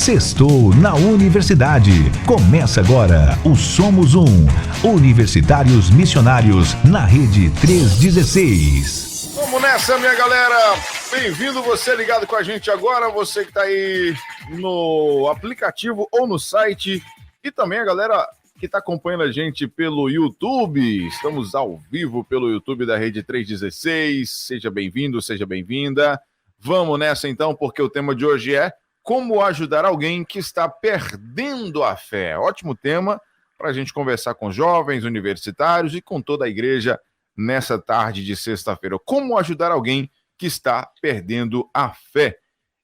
Sextou na Universidade. Começa agora o Somos Um. Universitários Missionários na Rede 316. Vamos nessa, minha galera. Bem-vindo você ligado com a gente agora, você que está aí no aplicativo ou no site, e também a galera que está acompanhando a gente pelo YouTube. Estamos ao vivo pelo YouTube da Rede 316. Seja bem-vindo, seja bem-vinda. Vamos nessa então, porque o tema de hoje é como ajudar alguém que está perdendo a fé. Ótimo tema para a gente conversar com jovens, universitários e com toda a igreja nessa tarde de sexta-feira. Como ajudar alguém que está perdendo a fé?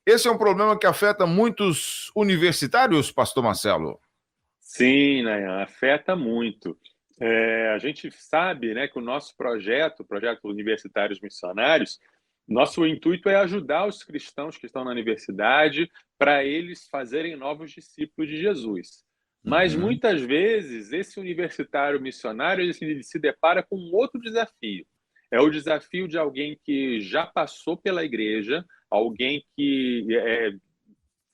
Esse é um problema que afeta muitos universitários, pastor Marcelo? Sim, Nayan, afeta muito. A gente sabe, né, que o nosso projeto Universitários Missionários, nosso intuito é ajudar os cristãos que estão na universidade para eles fazerem novos discípulos de Jesus. Mas muitas vezes esse universitário missionário ele se depara com um outro desafio. É o desafio de alguém que já passou pela igreja, alguém que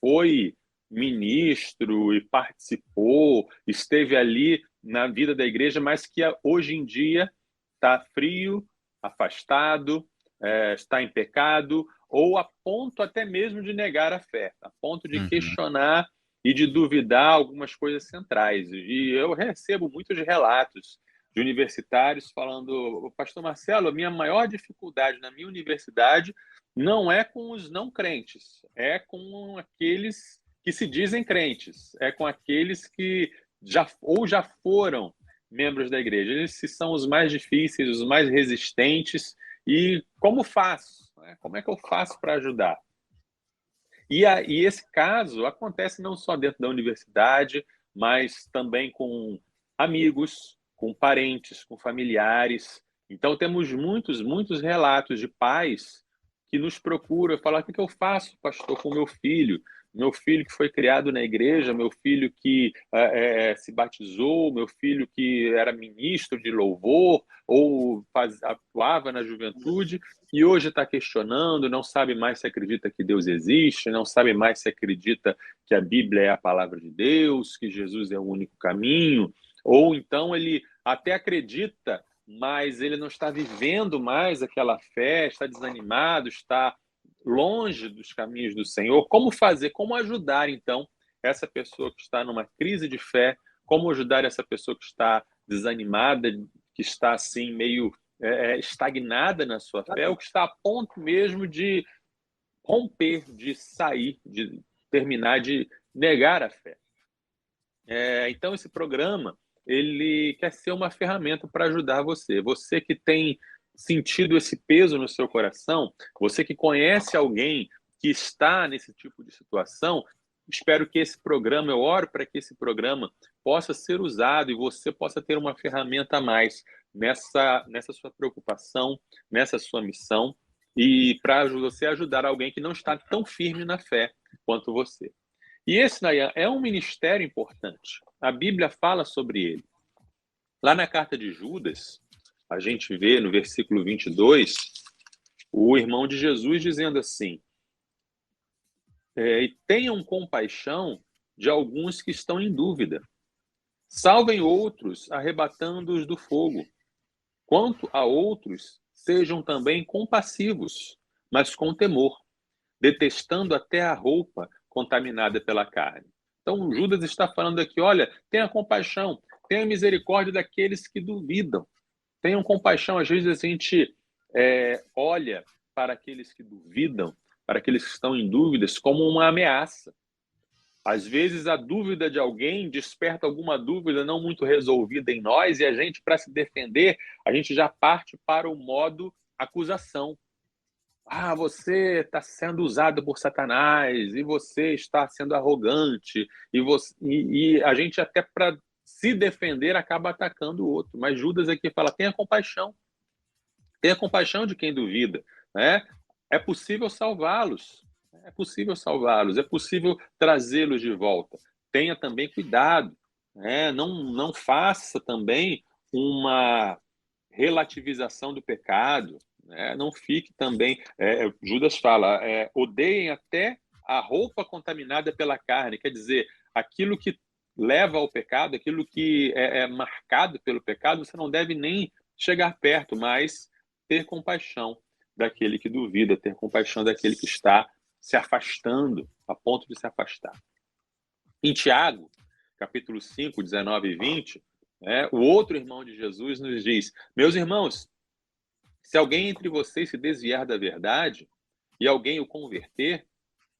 foi ministro e participou, esteve ali na vida da igreja, mas que hoje em dia está frio, afastado, está em pecado, ou a ponto até mesmo de negar a fé, a ponto de questionar e de duvidar algumas coisas centrais. E eu recebo muitos relatos de universitários falando: pastor Marcelo, a minha maior dificuldade na minha universidade não é com os não crentes, é com aqueles que se dizem crentes, é com aqueles que já foram membros da igreja. Esses são os mais difíceis, os mais resistentes. E como faço? Como é que eu faço para ajudar? E esse caso acontece não só dentro da universidade, mas também com amigos, com parentes, com familiares. Então, temos muitos relatos de pais que nos procuram e falam: o que eu faço, pastor, com meu filho? Meu filho que foi criado na igreja, meu filho que se batizou, meu filho que era ministro de louvor ou atuava na juventude e hoje está questionando, não sabe mais se acredita que Deus existe, não sabe mais se acredita que a Bíblia é a palavra de Deus, que Jesus é o único caminho, ou então ele até acredita, mas ele não está vivendo mais aquela fé, está desanimado, está longe dos caminhos do Senhor. Como fazer? Como ajudar, então, essa pessoa que está numa crise de fé? Como ajudar essa pessoa que está desanimada, que está assim meio estagnada na sua fé, ou que está a ponto mesmo de romper, de sair, de terminar, de negar a fé? Então, esse programa ele quer ser uma ferramenta para ajudar você. Você que tem sentido esse peso no seu coração, você que conhece alguém que está nesse tipo de situação, espero que esse programa, eu oro para que esse programa possa ser usado e você possa ter uma ferramenta a mais nessa sua preocupação, nessa sua missão, e para você ajudar alguém que não está tão firme na fé quanto você. E esse, Nayan, é um ministério importante. A Bíblia fala sobre ele. Lá na carta de Judas, a gente vê no versículo 22, o irmão de Jesus dizendo assim: e tenham compaixão de alguns que estão em dúvida. Salvem outros, arrebatando-os do fogo. Quanto a outros, sejam também compassivos, mas com temor, detestando até a roupa contaminada pela carne. Então, Judas está falando aqui: olha, tenha compaixão, tenha misericórdia daqueles que duvidam. Tenham compaixão. Às vezes a gente olha para aqueles que duvidam, para aqueles que estão em dúvidas, como uma ameaça. Às vezes a dúvida de alguém desperta alguma dúvida não muito resolvida em nós e a gente, para se defender, a gente já parte para o modo acusação. Você está sendo usado por Satanás, e você está sendo arrogante, e a gente até para se defender acaba atacando o outro. Mas Judas aqui fala: tenha compaixão de quem duvida, né? É possível salvá-los, é possível trazê-los de volta. Tenha também cuidado, né? Não faça também uma relativização do pecado. Não fique também... Judas fala: odeiem até a roupa contaminada pela carne, quer dizer, aquilo que leva ao pecado, aquilo que é marcado pelo pecado, você não deve nem chegar perto, mas ter compaixão daquele que duvida, ter compaixão daquele que está se afastando, a ponto de se afastar. Em Tiago, capítulo 5, 19 e 20, o outro irmão de Jesus nos diz: meus irmãos, se alguém entre vocês se desviar da verdade e alguém o converter,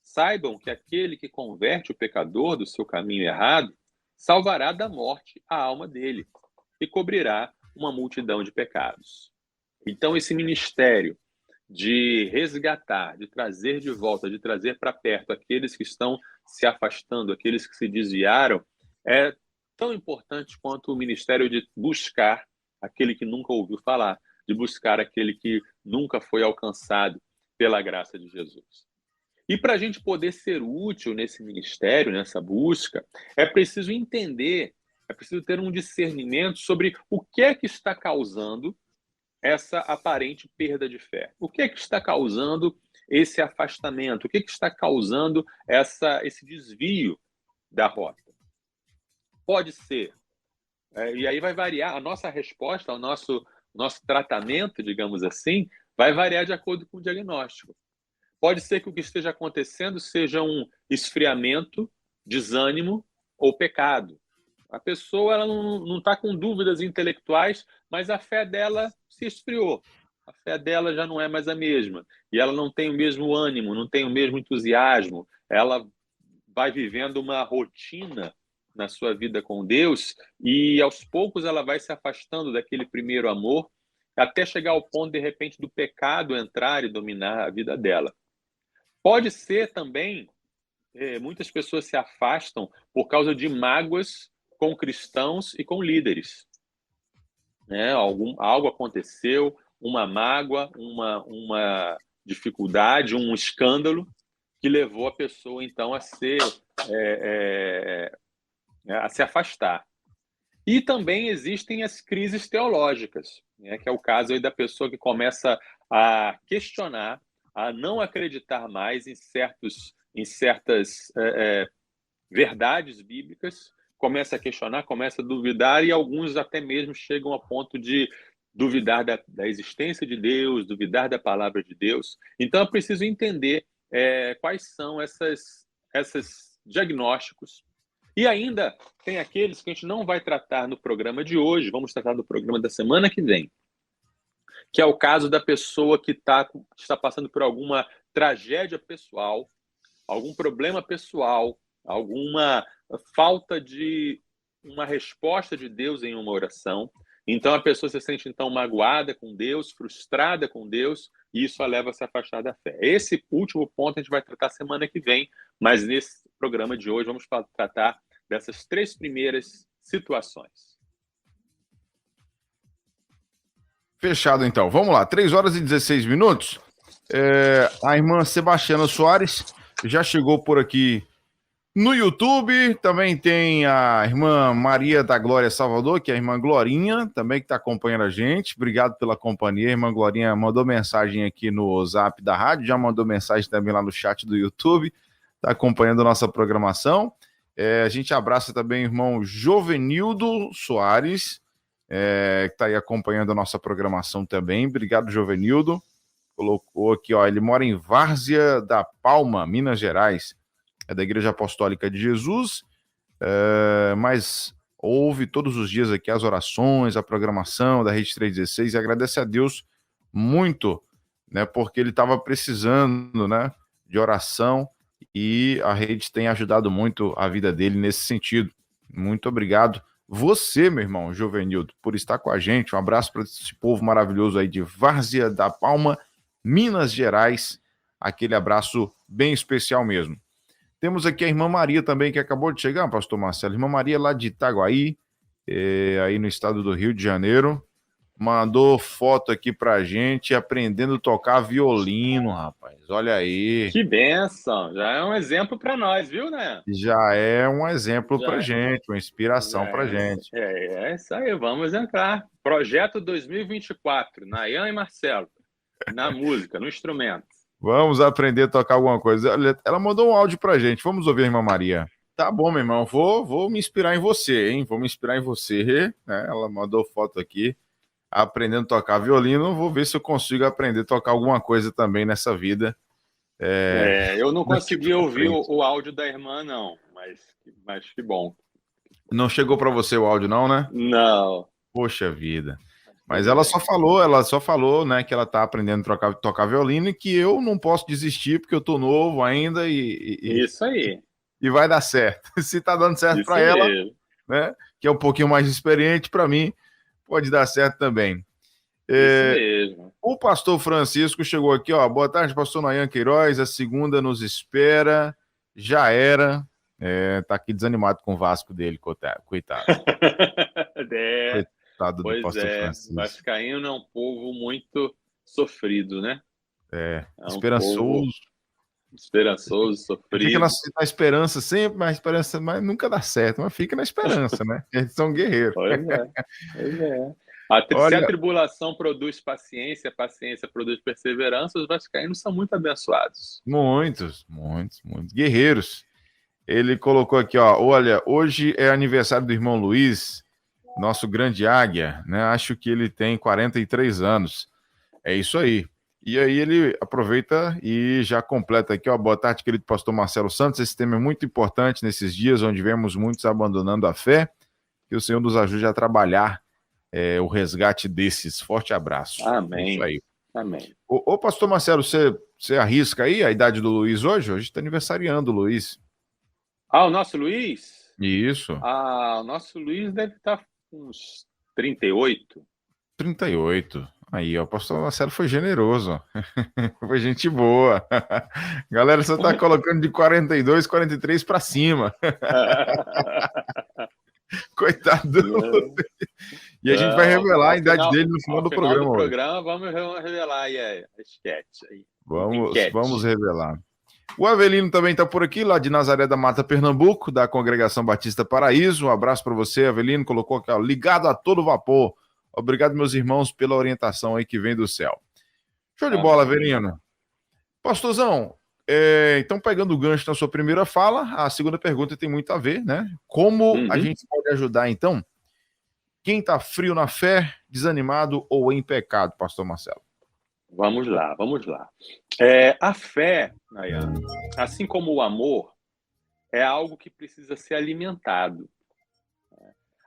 saibam que aquele que converte o pecador do seu caminho errado salvará da morte a alma dele e cobrirá uma multidão de pecados. Então, esse ministério de resgatar, de trazer de volta, de trazer para perto aqueles que estão se afastando, aqueles que se desviaram, é tão importante quanto o ministério de buscar aquele que nunca ouviu falar, de buscar aquele que nunca foi alcançado pela graça de Jesus. E para a gente poder ser útil nesse ministério, nessa busca, é preciso entender, é preciso ter um discernimento sobre o que é que está causando essa aparente perda de fé. O que é que está causando esse afastamento? O que é que está causando esse desvio da rota? Pode ser, e aí vai variar, a nossa resposta, o nosso tratamento, digamos assim, vai variar de acordo com o diagnóstico. Pode ser que o que esteja acontecendo seja um esfriamento, desânimo ou pecado. A pessoa ela não está com dúvidas intelectuais, mas a fé dela se esfriou. A fé dela já não é mais a mesma. E ela não tem o mesmo ânimo, não tem o mesmo entusiasmo. Ela vai vivendo uma rotina na sua vida com Deus e, aos poucos, ela vai se afastando daquele primeiro amor até chegar ao ponto, de repente, do pecado entrar e dominar a vida dela. Pode ser também, muitas pessoas se afastam por causa de mágoas com cristãos e com líderes. Algo aconteceu, uma mágoa, uma dificuldade, um escândalo que levou a pessoa, então, a se afastar. E também existem as crises teológicas, que é o caso aí da pessoa que começa a questionar, a não acreditar mais em certas verdades bíblicas, começa a questionar, começa a duvidar, e alguns até mesmo chegam a ponto de duvidar da existência de Deus, duvidar da palavra de Deus. Então, é preciso entender quais são esses diagnósticos. E ainda tem aqueles que a gente não vai tratar no programa de hoje, vamos tratar no programa da semana que vem, que é o caso da pessoa que está passando por alguma tragédia pessoal, algum problema pessoal, alguma falta de uma resposta de Deus em uma oração. Então, a pessoa se sente, então, magoada com Deus, frustrada com Deus, e isso a leva a se afastar da fé. Esse último ponto a gente vai tratar semana que vem, mas nesse programa de hoje vamos tratar dessas 3 primeiras situações. Fechado, então. Vamos lá, 3 horas e 16 minutos. A irmã Sebastiana Soares já chegou por aqui no YouTube. Também tem a irmã Maria da Glória Salvador, que é a irmã Glorinha, também que está acompanhando a gente. Obrigado pela companhia. A irmã Glorinha mandou mensagem aqui no Zap da rádio, já mandou mensagem também lá no chat do YouTube. Está acompanhando a nossa programação. A gente abraça também o irmão Jovenildo Soares, que está aí acompanhando a nossa programação também. Obrigado, Jovenildo. Colocou aqui, ele mora em Várzea da Palma, Minas Gerais. É da Igreja Apostólica de Jesus, mas ouve todos os dias aqui as orações, a programação da Rede 316 e agradece a Deus muito, porque ele estava precisando, de oração, e a rede tem ajudado muito a vida dele nesse sentido. Muito obrigado. Você, meu irmão Jovenildo, por estar com a gente. Um abraço para esse povo maravilhoso aí de Várzea da Palma, Minas Gerais. Aquele abraço bem especial mesmo. Temos aqui a irmã Maria também, que acabou de chegar, pastor Marcelo. Irmã Maria lá de Itaguaí, aí no estado do Rio de Janeiro. Mandou foto aqui pra gente, aprendendo a tocar violino, rapaz. Olha aí. Que bênção! Já é um exemplo para nós, viu, né? Já é um exemplo pra gente, uma inspiração pra gente. É isso aí, vamos entrar. Projeto 2024, Nayan e Marcelo. Na música, no instrumento. Vamos aprender a tocar alguma coisa. Olha, ela mandou um áudio pra gente. Vamos ouvir, irmã Maria. Tá bom, meu irmão. Vou me inspirar em você, hein? Vou me inspirar em você. Né? Ela mandou foto aqui, aprendendo a tocar violino. Vou ver se eu consigo aprender a tocar alguma coisa também nessa vida. Eu não Daqui consegui pra ouvir frente. o áudio da irmã, não, mas que bom. Não chegou para você o áudio, não, né? Não. Poxa vida. Mas Tudo bem. ela só falou, né, que ela tá aprendendo a tocar violino e que eu não posso desistir porque eu tô novo ainda Isso aí. e vai dar certo. Se tá dando certo Isso para ela, mesmo. né, que é um pouquinho mais experiente, para mim pode dar certo também. Isso mesmo. O pastor Francisco chegou aqui, ó. Boa tarde, pastor Nayan Queiroz. A segunda nos espera. Já era. Tá aqui desanimado com o Vasco dele, coitado. É, Coitado do pois pastor é. Francisco. Vascaíno é um povo muito sofrido, né? É um povo Esperançoso. esperançoso, Fica na sofrido. esperança sempre, mas nunca dá certo. Mas fica na esperança, né? Eles são guerreiros. Pois é. Pois é. Se a Olha, tribulação produz paciência, a paciência produz perseverança, os vascaínos são muito abençoados. muitos guerreiros. Ele colocou aqui, ó. Olha, hoje é aniversário do irmão Luiz, nosso grande águia, né? Acho que ele tem 43 anos. É isso aí. E aí ele aproveita e já completa aqui, ó. Boa tarde, querido pastor Marcelo Santos. Esse tema é muito importante nesses dias onde vemos muitos abandonando a fé. Que o Senhor nos ajude a trabalhar o resgate desses. Forte abraço. É isso Amém. aí. Amém. Ô pastor Marcelo, você arrisca aí a idade do Luiz hoje? Hoje está aniversariando o Luiz. O nosso Luiz? Isso. O nosso Luiz deve estar com uns 38. 38. Aí, ó, o pastor Marcelo foi generoso. Foi gente boa. Galera, você tá colocando de 42, 43 para cima. Coitado. E a gente vai revelar a idade dele no final do programa hoje. Vamos revelar aí a esquete. Aí. Vamos revelar. O Avelino também está por aqui, lá de Nazaré da Mata, Pernambuco, da Congregação Batista Paraíso. Um abraço para você, Avelino. Colocou aqui, ó, ligado a todo vapor. Obrigado, meus irmãos, pela orientação aí que vem do céu. Show de bola, Avelino. Pastorzão, então pegando o gancho na sua primeira fala, a segunda pergunta tem muito a ver, né? Como a gente pode ajudar, então, quem está frio na fé, desanimado ou em pecado, pastor Marcelo? Vamos lá. A fé, Nayan, assim como o amor, é algo que precisa ser alimentado.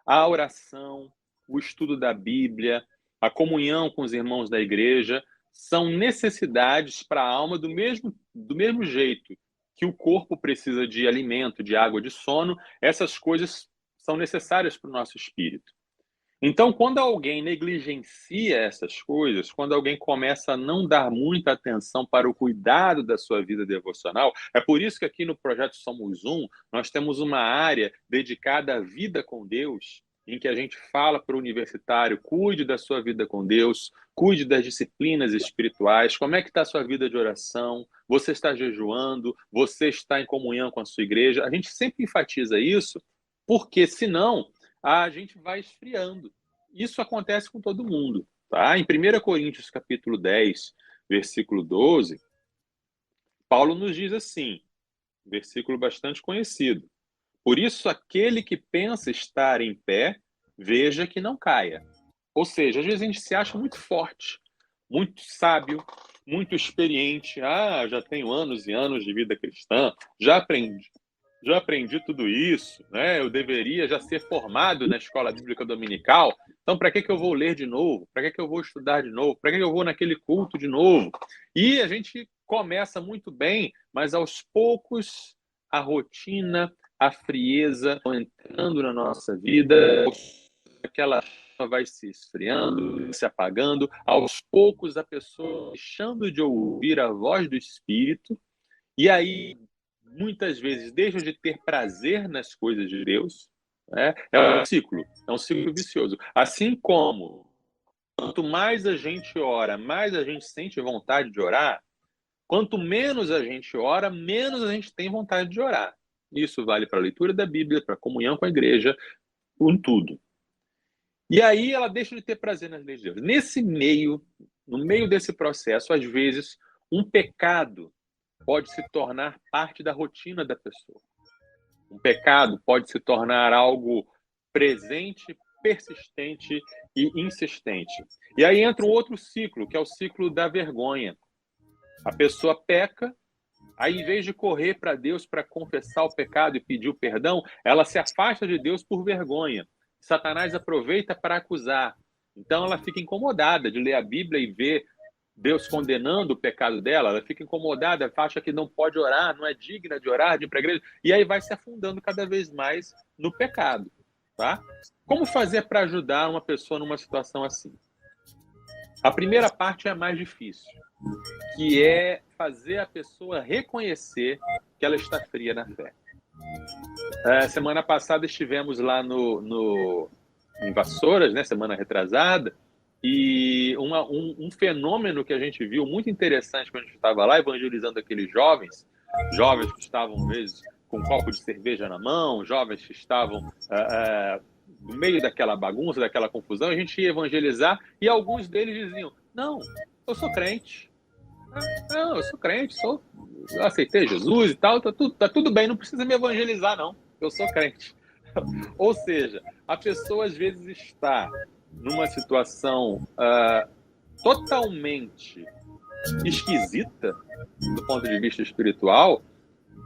A oração, o estudo da Bíblia, a comunhão com os irmãos da igreja são necessidades para a alma do mesmo jeito que o corpo precisa de alimento, de água, de sono. Essas coisas são necessárias para o nosso espírito. Então, quando alguém negligencia essas coisas, quando alguém começa a não dar muita atenção para o cuidado da sua vida devocional, é por isso que aqui no Projeto Somos Um, nós temos uma área dedicada à vida com Deus, em que a gente fala para o universitário, cuide da sua vida com Deus, cuide das disciplinas espirituais, como é que está a sua vida de oração, você está jejuando, você está em comunhão com a sua igreja. A gente sempre enfatiza isso, porque senão a gente vai esfriando. Isso acontece com todo mundo. Tá? Em 1 Coríntios capítulo 10, versículo 12, Paulo nos diz assim, versículo bastante conhecido. Por isso, aquele que pensa estar em pé, veja que não caia. Ou seja, às vezes a gente se acha muito forte, muito sábio, muito experiente. Já tenho anos e anos de vida cristã, já aprendi tudo isso, né? Eu deveria já ser formado na escola bíblica dominical. Então, para que eu vou ler de novo? Para que eu vou estudar de novo? Para que eu vou naquele culto de novo? E a gente começa muito bem, mas aos poucos a rotina, a frieza vão entrando na nossa vida, aquela vai se esfriando, se apagando. Aos poucos a pessoa deixando de ouvir a voz do Espírito, e aí muitas vezes deixam de ter prazer nas coisas de Deus. É um ciclo vicioso. Assim como quanto mais a gente ora, mais a gente sente vontade de orar, quanto menos a gente ora, menos a gente tem vontade de orar. Isso vale para a leitura da Bíblia, para a comunhão com a igreja, com tudo. E aí ela deixa de ter prazer nas leis de Deus. No meio desse processo, às vezes, Um pecado pode se tornar parte da rotina da pessoa. Um pecado pode se tornar algo presente, persistente e insistente. E aí entra um outro ciclo, que é o ciclo da vergonha. A pessoa peca, aí em vez de correr para Deus para confessar o pecado e pedir o perdão, ela se afasta de Deus por vergonha. Satanás aproveita para acusar. Então ela fica incomodada de ler a Bíblia e ver Deus condenando o pecado dela, ela fica incomodada, acha que não pode orar, não é digna de orar, de ir para a igreja, e aí vai se afundando cada vez mais no pecado. Tá? Como fazer para ajudar uma pessoa numa situação assim? A primeira parte é a mais difícil, que é fazer a pessoa reconhecer que ela está fria na fé. Semana passada estivemos lá em Vassouras, né, semana retrasada, e um fenômeno que a gente viu muito interessante quando a gente estava lá evangelizando aqueles jovens que estavam, às vezes, com um copo de cerveja na mão, jovens que estavam no meio daquela bagunça, daquela confusão, a gente ia evangelizar e alguns deles diziam: não, eu sou crente. Não, eu sou crente, eu aceitei Jesus e tal, tá tudo bem, não precisa me evangelizar, não, eu sou crente. Ou seja, a pessoa às vezes está numa situação totalmente esquisita do ponto de vista espiritual,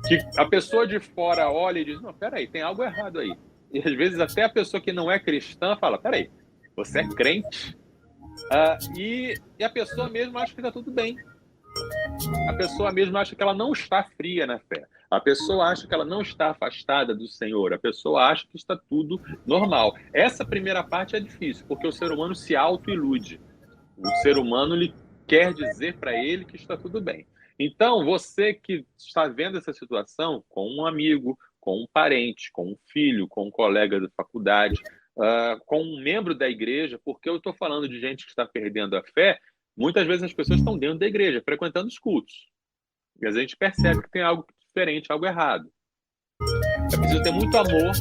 que a pessoa de fora olha e diz: não, peraí, tem algo errado aí. E às vezes até a pessoa que não é cristã fala: peraí, você é crente? E a pessoa mesmo acha que está tudo bem. A pessoa mesmo acha que ela não está fria na fé. A pessoa acha que ela não está afastada do Senhor. A pessoa acha que está tudo normal. Essa primeira parte é difícil, porque o ser humano se autoilude. O ser humano lhe quer dizer para ele que está tudo bem. Então, você que está vendo essa situação com um amigo, com um parente, com um filho, com um colega da faculdade, com um membro da igreja, porque eu estou falando de gente que está perdendo a fé. Muitas vezes as pessoas estão dentro da igreja, frequentando os cultos. E a gente percebe que tem algo diferente, algo errado. É preciso ter muito amor,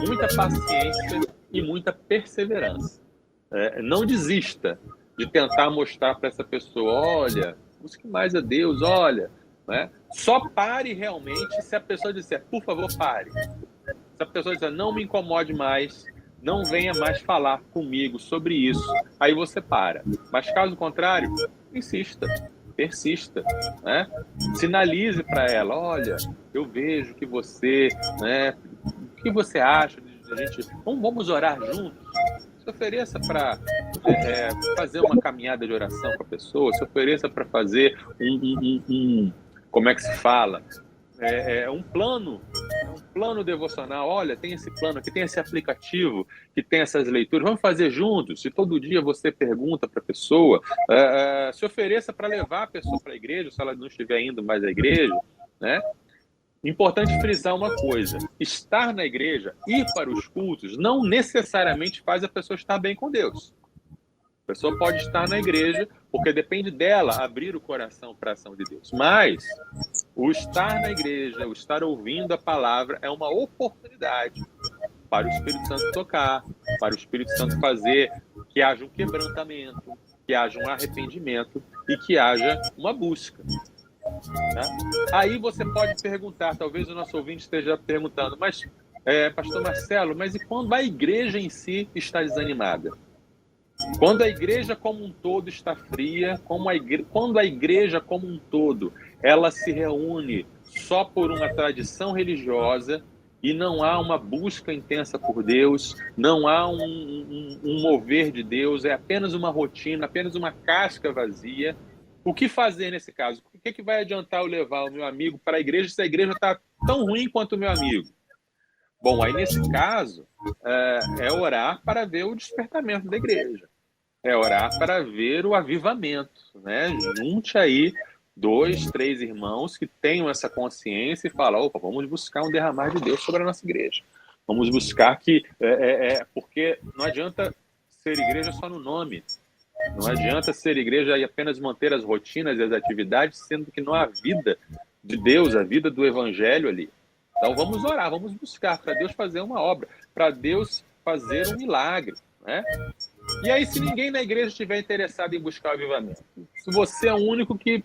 muita paciência e muita perseverança. Não desista de tentar mostrar para essa pessoa: olha, busque mais a Deus, olha. Né? Só pare realmente se a pessoa disser: por favor, pare. Se a pessoa disser: não me incomode mais, não venha mais falar comigo sobre isso, aí você para. Mas caso contrário, insista, persista, né? Sinalize para ela: olha, eu vejo que você, né? O que você acha de a gente? Vamos orar juntos? Se ofereça para fazer uma caminhada de oração com a pessoa, se ofereça para fazer como é que se fala? Um plano devocional. Olha, tem esse plano aqui, tem esse aplicativo que tem essas leituras, vamos fazer juntos. Se todo dia você pergunta para a pessoa, se ofereça para levar a pessoa para a igreja, se ela não estiver indo mais à igreja, né? Importante frisar uma coisa: estar na igreja, ir para os cultos, não necessariamente faz a pessoa estar bem com Deus. A pessoa pode estar na igreja, porque depende dela abrir o coração para a ação de Deus. Mas o estar na igreja, o estar ouvindo a palavra é uma oportunidade para o Espírito Santo tocar, para o Espírito Santo fazer que haja um quebrantamento, que haja um arrependimento e que haja uma busca. Tá? Aí você pode perguntar, talvez o nosso ouvinte esteja perguntando: mas, pastor Marcelo, mas e quando a igreja em si está desanimada? Quando a igreja como um todo está fria, quando a igreja como um todo ela se reúne só por uma tradição religiosa e não há uma busca intensa por Deus, não há um mover de Deus, é apenas uma rotina, apenas uma casca vazia, o que fazer nesse caso? O que vai adiantar eu levar o meu amigo para a igreja se a igreja está tão ruim quanto o meu amigo? Bom, aí nesse caso, é orar para ver o despertamento da igreja. É orar para ver o avivamento, né? Junte aí 2, 3 irmãos que tenham essa consciência e falam: opa, vamos buscar um derramar de Deus sobre a nossa igreja. Vamos buscar que... porque não adianta ser igreja só no nome. Não adianta ser igreja e apenas manter as rotinas e as atividades, sendo que não há vida de Deus, a vida do evangelho ali. Então vamos orar, vamos buscar para Deus fazer uma obra, para Deus fazer um milagre, né? E aí, se ninguém na igreja estiver interessado em buscar o avivamento, se você é o único que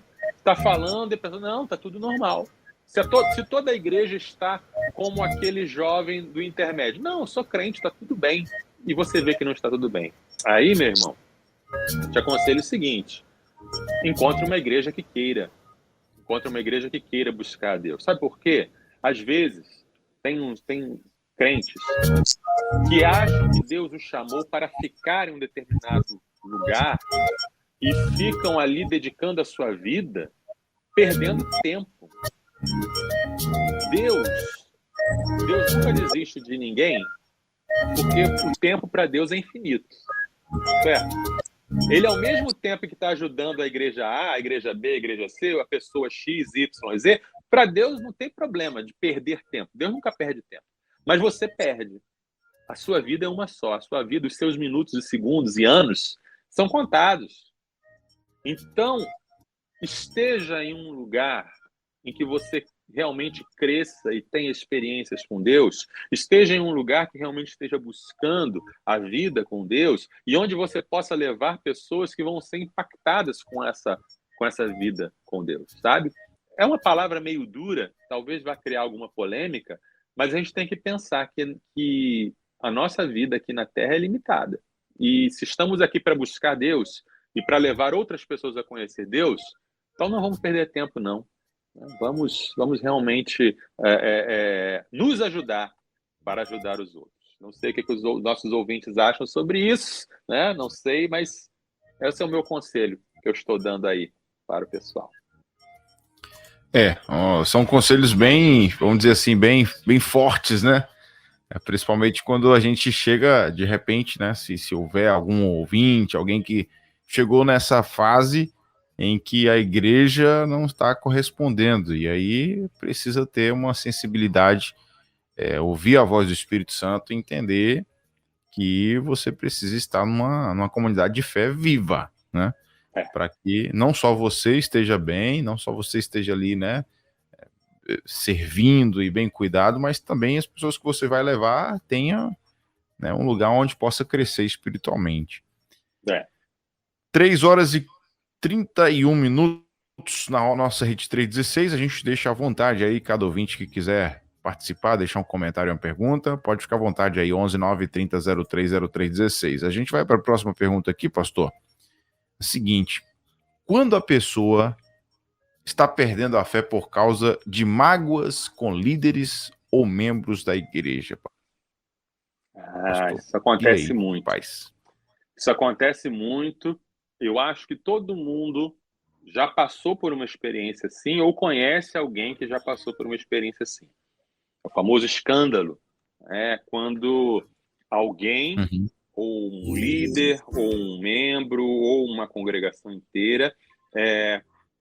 está falando e a pessoa, não, está tudo normal. Se toda a igreja está como aquele jovem do intermédio, não, eu sou crente, está tudo bem. E você vê que não está tudo bem. Aí, meu irmão, te aconselho o seguinte: encontre uma igreja que queira. Encontre uma igreja que queira buscar a Deus. Sabe por quê? Às vezes, tem crentes que acham que Deus os chamou para ficar em um determinado lugar e ficam ali dedicando a sua vida, perdendo tempo. Deus nunca desiste de ninguém, porque o tempo para Deus é infinito. Certo? Ele, ao mesmo tempo que está ajudando a igreja A, a igreja B, a igreja C, a pessoa X, Y, Z, para Deus não tem problema de perder tempo. Deus nunca perde tempo. Mas você perde. A sua vida é uma só. A sua vida, os seus minutos e segundos e anos são contados. Então, esteja em um lugar em que você realmente cresça e tenha experiências com Deus, esteja em um lugar que realmente esteja buscando a vida com Deus e onde você possa levar pessoas que vão ser impactadas com essa vida com Deus, sabe? É uma palavra meio dura, talvez vá criar alguma polêmica, mas a gente tem que pensar que a nossa vida aqui na Terra é limitada. E se estamos aqui para buscar Deus e para levar outras pessoas a conhecer Deus, então não vamos perder tempo, não. Vamos realmente nos ajudar para ajudar os outros. Não sei o que os nossos ouvintes acham sobre isso, né? Não sei, mas esse é o meu conselho que eu estou dando aí para o pessoal. São conselhos bem, vamos dizer assim, bem fortes, né? Principalmente quando a gente chega, de repente, né? Se houver algum ouvinte, alguém que chegou nessa fase em que a igreja não está correspondendo, e aí precisa ter uma sensibilidade, ouvir a voz do Espírito Santo e entender que você precisa estar numa comunidade de fé viva, né? Para que não só você esteja bem, não só você esteja ali, né, servindo e bem cuidado, mas também as pessoas que você vai levar tenham, né, um lugar onde possa crescer espiritualmente. 3h31 na nossa Rede 316, a gente deixa à vontade aí, cada ouvinte que quiser participar, deixar um comentário, uma pergunta, pode ficar à vontade aí, 11 930 03 0316. A gente vai para a próxima pergunta aqui, pastor. É o seguinte: quando a pessoa está perdendo a fé por causa de mágoas com líderes ou membros da igreja? Isso acontece muito. Paz? Isso acontece muito. Eu acho que todo mundo já passou por uma experiência assim ou conhece alguém que já passou por uma experiência assim. O famoso escândalo. Quando alguém, ou um líder, ou um membro, ou uma congregação inteira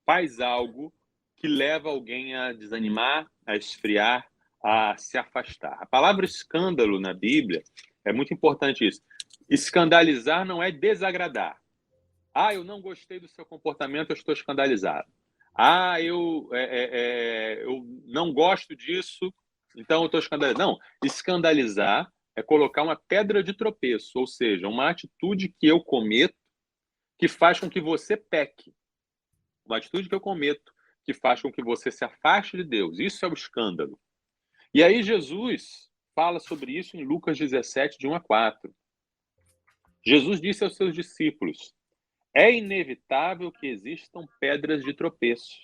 faz algo que leva alguém a desanimar, a esfriar, a se afastar. A palavra escândalo na Bíblia é muito importante isso. Escandalizar não é desagradar. Eu não gostei do seu comportamento, eu estou escandalizado. Eu não gosto disso, então eu estou escandalizado. Não, escandalizar é colocar uma pedra de tropeço, ou seja, uma atitude que eu cometo que faz com que você peque. Uma atitude que eu cometo que faz com que você se afaste de Deus. Isso é o escândalo. E aí Jesus fala sobre isso em Lucas 17, de 1 a 4. Jesus disse aos seus discípulos: é inevitável que existam pedras de tropeço,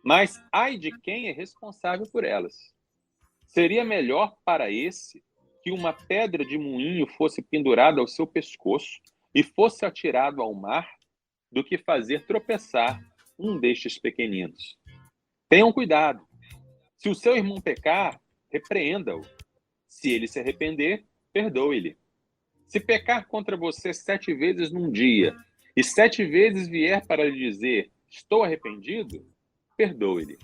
mas ai de quem é responsável por elas. Seria melhor para esse que uma pedra de moinho fosse pendurada ao seu pescoço e fosse atirado ao mar, do que fazer tropeçar um destes pequeninos. Tenham cuidado. Se o seu irmão pecar, repreenda-o. Se ele se arrepender, perdoe-lhe. Se pecar contra você 7 vezes num dia, e 7 vezes vier para lhe dizer, estou arrependido, perdoe-lhe.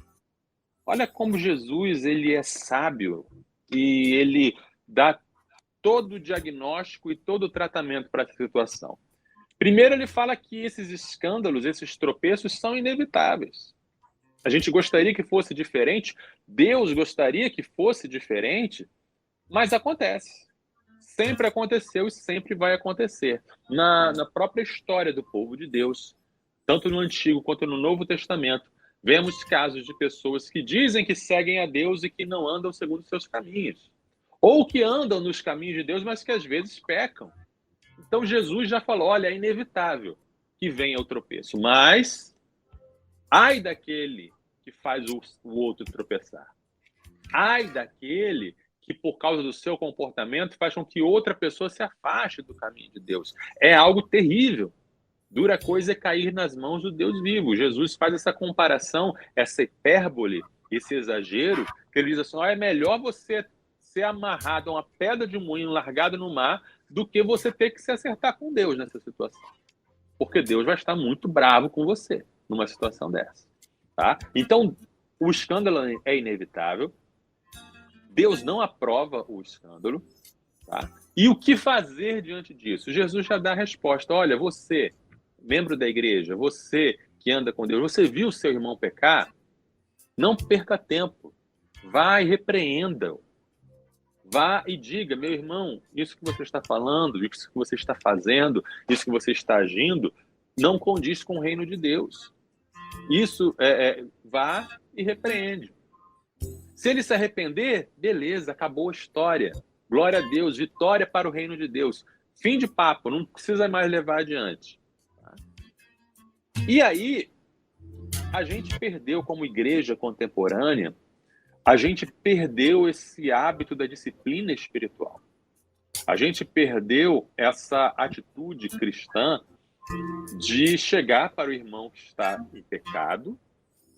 Olha como Jesus ele é sábio e ele dá todo o diagnóstico e todo o tratamento para essa situação. Primeiro, ele fala que esses escândalos, esses tropeços são inevitáveis. A gente gostaria que fosse diferente, Deus gostaria que fosse diferente, mas acontece. Sempre aconteceu e sempre vai acontecer. Na própria história do povo de Deus, tanto no Antigo quanto no Novo Testamento, Vemos casos de pessoas que dizem que seguem a Deus e que não andam segundo seus caminhos. Ou que andam nos caminhos de Deus, mas que às vezes pecam. Então Jesus já falou, olha, é inevitável que venha o tropeço, mas ai daquele que faz o outro tropeçar. Ai daquele que, por causa do seu comportamento, faz com que outra pessoa se afaste do caminho de Deus. É algo terrível. Dura coisa é cair nas mãos do Deus vivo. Jesus faz essa comparação, essa hipérbole, esse exagero, que ele diz assim, é melhor você ser amarrado a uma pedra de moinho, largado no mar, do que você ter que se acertar com Deus nessa situação. Porque Deus vai estar muito bravo com você numa situação dessa. Tá? Então, o escândalo é inevitável. Deus não aprova o escândalo. Tá? E o que fazer diante disso? Jesus já dá a resposta. Olha, você, membro da igreja, você que anda com Deus, você viu seu irmão pecar? Não perca tempo. Vá e repreenda-o. Vá e diga, meu irmão, isso que você está falando, isso que você está fazendo, isso que você está agindo, não condiz com o reino de Deus. Isso, vá e repreende. Se ele se arrepender, beleza, acabou a história. Glória a Deus, vitória para o reino de Deus. Fim de papo, não precisa mais levar adiante. E aí, a gente perdeu como igreja contemporânea, a gente perdeu esse hábito da disciplina espiritual. A gente perdeu essa atitude cristã de chegar para o irmão que está em pecado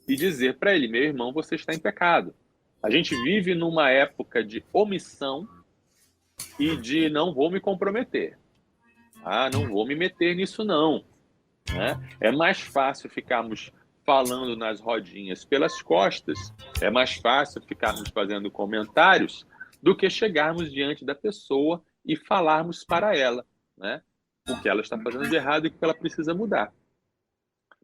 e dizer para ele, meu irmão, você está em pecado. A gente vive numa época de omissão e de não vou me comprometer. Não vou me meter nisso não. Né? É mais fácil ficarmos falando nas rodinhas pelas costas, é mais fácil ficarmos fazendo comentários do que chegarmos diante da pessoa e falarmos para ela, né? O que ela está fazendo de errado e o que ela precisa mudar.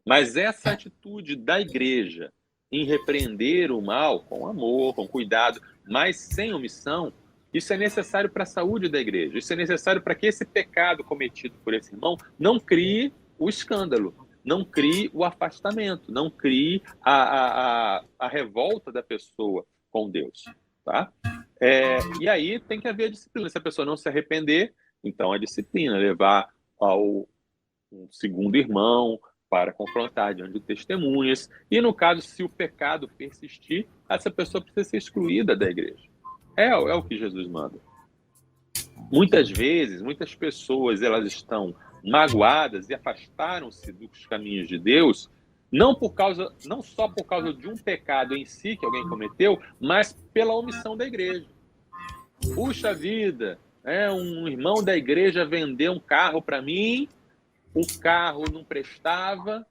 Mas essa atitude da igreja em repreender o mal com amor, com cuidado, mas sem omissão, isso é necessário para a saúde da igreja, isso é necessário para que esse pecado cometido por esse irmão não crie o escândalo, não crie o afastamento, não crie a revolta da pessoa com Deus. Tá? E aí tem que haver a disciplina. Se a pessoa não se arrepender, então a disciplina, levar ao um segundo irmão para confrontar diante de testemunhas. E no caso, se o pecado persistir, essa pessoa precisa ser excluída da igreja. É o que Jesus manda. Muitas vezes, muitas pessoas elas estão magoadas e afastaram-se dos caminhos de Deus, não só por causa de um pecado em si que alguém cometeu, mas pela omissão da igreja. Puxa vida, um irmão da igreja vendeu um carro para mim, o carro não prestava,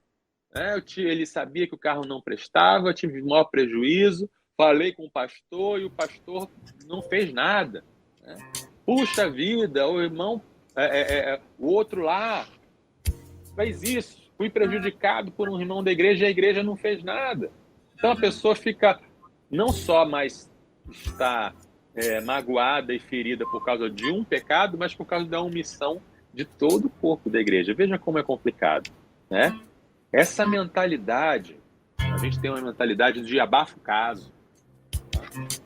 ele sabia que o carro não prestava, eu tive maior prejuízo, falei com o pastor e o pastor não fez nada. Puxa vida, o irmão o outro lá fez isso, fui prejudicado por um irmão da igreja e a igreja não fez nada. Então a pessoa fica não só mais está magoada e ferida por causa de um pecado, mas por causa da omissão de todo o corpo da igreja. Veja como é complicado, né? Essa mentalidade, a gente tem uma mentalidade de abafa o caso.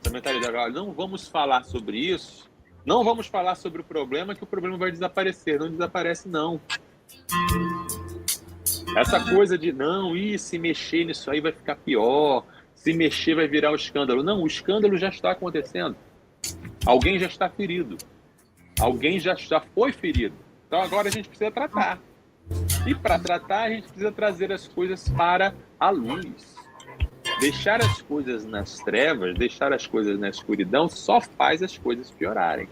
Essa mentalidade, não vamos falar sobre isso, não vamos falar sobre o problema, que o problema vai desaparecer. Não desaparece, não. Essa coisa de, se mexer nisso aí vai ficar pior, se mexer vai virar um escândalo. Não, o escândalo já está acontecendo. Alguém já está ferido. Alguém já foi ferido. Então agora a gente precisa tratar. E para tratar, a gente precisa trazer as coisas para a luz. Deixar as coisas nas trevas, deixar as coisas na escuridão, só faz as coisas piorarem.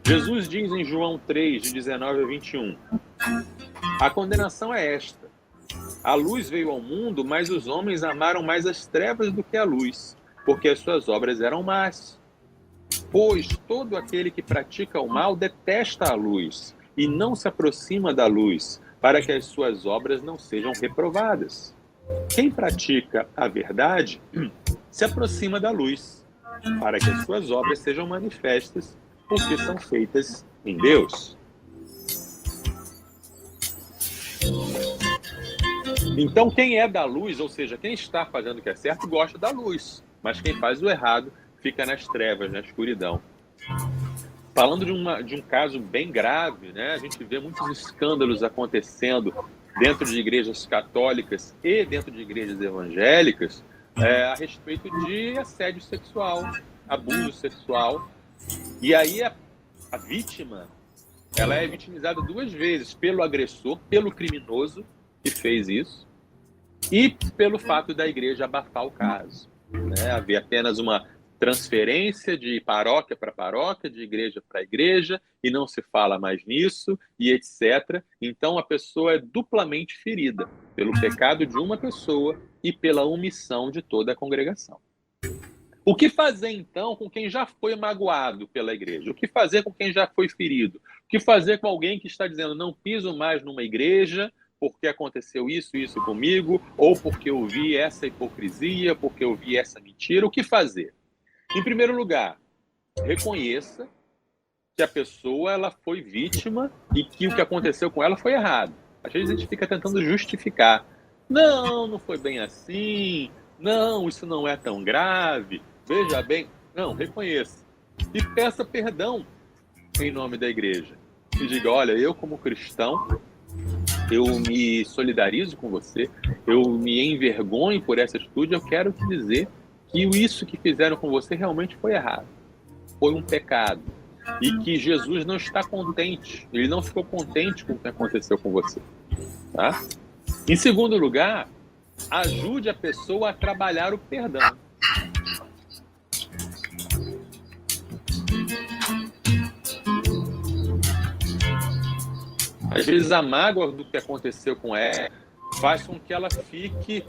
Jesus diz em João 3, de 19 a 21, a condenação é esta. A luz veio ao mundo, mas os homens amaram mais as trevas do que a luz, porque as suas obras eram más. Pois todo aquele que pratica o mal detesta a luz e não se aproxima da luz, para que as suas obras não sejam reprovadas. Quem pratica a verdade se aproxima da luz, para que as suas obras sejam manifestas, porque são feitas em Deus. Então, quem é da luz, ou seja, quem está fazendo o que é certo, gosta da luz. Mas quem faz o errado fica nas trevas, na escuridão. Falando de um caso bem grave, né? A gente vê muitos escândalos acontecendo dentro de igrejas católicas e dentro de igrejas evangélicas a respeito de assédio sexual, abuso sexual. E aí a vítima, ela é vitimizada 2 vezes, pelo agressor, pelo criminoso que fez isso, e pelo fato da igreja abafar o caso, né? Haver apenas uma transferência de paróquia para paróquia, de igreja para igreja, e não se fala mais nisso, e etc. Então a pessoa é duplamente ferida pelo pecado de uma pessoa e pela omissão de toda a congregação. O que fazer, então, com quem já foi magoado pela igreja? O que fazer com quem já foi ferido? O que fazer com alguém que está dizendo, não piso mais numa igreja porque aconteceu isso comigo, ou porque eu vi essa hipocrisia, porque eu vi essa mentira? O que fazer? Em primeiro lugar, reconheça que a pessoa ela foi vítima e que o que aconteceu com ela foi errado. Às vezes a gente fica tentando justificar. Não foi bem assim. Não, isso não é tão grave. Veja bem. Não, reconheça. E peça perdão em nome da igreja. E diga, olha, eu como cristão, eu me solidarizo com você, eu me envergonho por essa atitude, eu quero te dizer que isso que fizeram com você realmente foi errado. Foi um pecado. E que Jesus não está contente. Ele não ficou contente com o que aconteceu com você. Tá? Em segundo lugar, ajude a pessoa a trabalhar o perdão. Às vezes a mágoa do que aconteceu com ela faz com que ela fique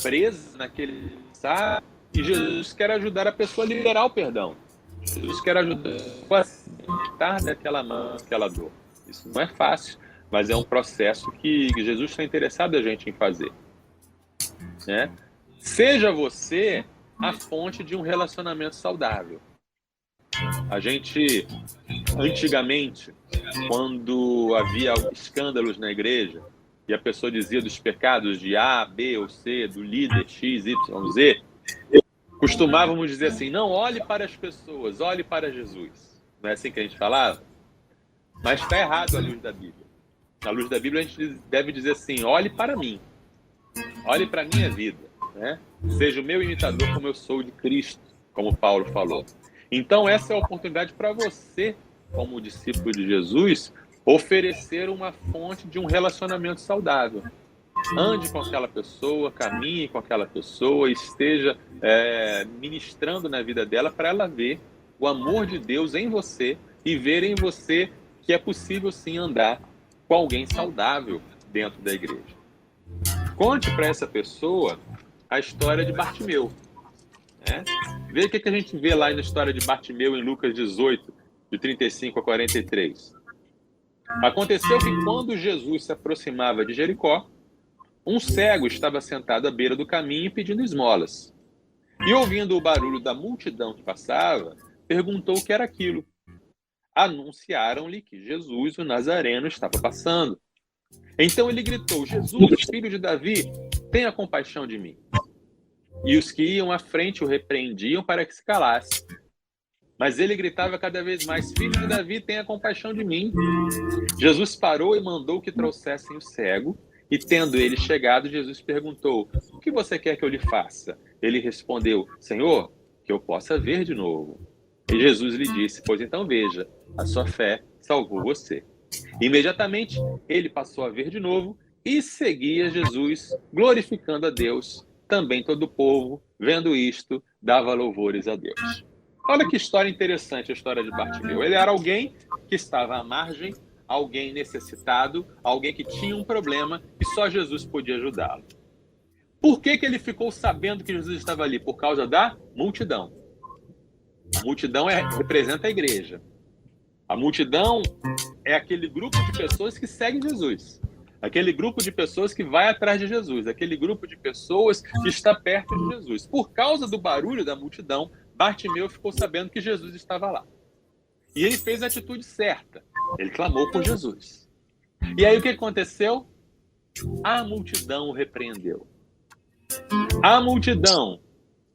presa naquele sabe? E Jesus quer ajudar a pessoa a liberar o perdão. Jesus quer ajudar a se libertar daquela mágoa, daquela dor. Isso não é fácil, mas é um processo que Jesus está interessado a gente em fazer. Né? Seja você a fonte de um relacionamento saudável. A gente, antigamente, quando havia escândalos na igreja e a pessoa dizia dos pecados de A, B ou C, do líder X, Y, Z, costumávamos dizer assim, não olhe para as pessoas, olhe para Jesus. Não é assim que a gente falava? Mas está errado à luz da Bíblia. À luz da Bíblia a gente deve dizer assim, olhe para mim, olhe para a minha vida, né? Seja o meu imitador como eu sou de Cristo, como Paulo falou. Então essa é a oportunidade para você, como discípulo de Jesus, oferecer uma fonte de um relacionamento saudável. Ande com aquela pessoa, caminhe com aquela pessoa, esteja ministrando na vida dela para ela ver o amor de Deus em você e ver em você que é possível sim andar com alguém saudável dentro da igreja. Conte para essa pessoa a história de Bartimeu. Né? Veja o que a gente vê lá na história de Bartimeu em Lucas 18, de 35 a 43. Aconteceu que quando Jesus se aproximava de Jericó, um cego estava sentado à beira do caminho pedindo esmolas. E ouvindo o barulho da multidão que passava, perguntou o que era aquilo. Anunciaram-lhe que Jesus, o Nazareno, estava passando. Então ele gritou, Jesus, filho de Davi, tenha compaixão de mim. E os que iam à frente o repreendiam para que se calasse. Mas ele gritava cada vez mais, filho de Davi, tenha compaixão de mim. Jesus parou e mandou que trouxessem o cego. E tendo ele chegado, Jesus perguntou, o que você quer que eu lhe faça? Ele respondeu, Senhor, que eu possa ver de novo. E Jesus lhe disse, pois então veja, a sua fé salvou você. Imediatamente, ele passou a ver de novo e seguia Jesus, glorificando a Deus. Também todo o povo, vendo isto, dava louvores a Deus. Olha que história interessante a história de Bartimeu. Ele era alguém que estava à margem, alguém necessitado, alguém que tinha um problema e só Jesus podia ajudá-lo. Por que ele ficou sabendo que Jesus estava ali? Por causa da multidão. A multidão representa a igreja. A multidão é aquele grupo de pessoas que seguem Jesus. Aquele grupo de pessoas que vai atrás de Jesus. Aquele grupo de pessoas que está perto de Jesus. Por causa do barulho da multidão, Bartimeu ficou sabendo que Jesus estava lá. E ele fez a atitude certa. Ele clamou por Jesus. E aí o que aconteceu? A multidão o repreendeu. A multidão,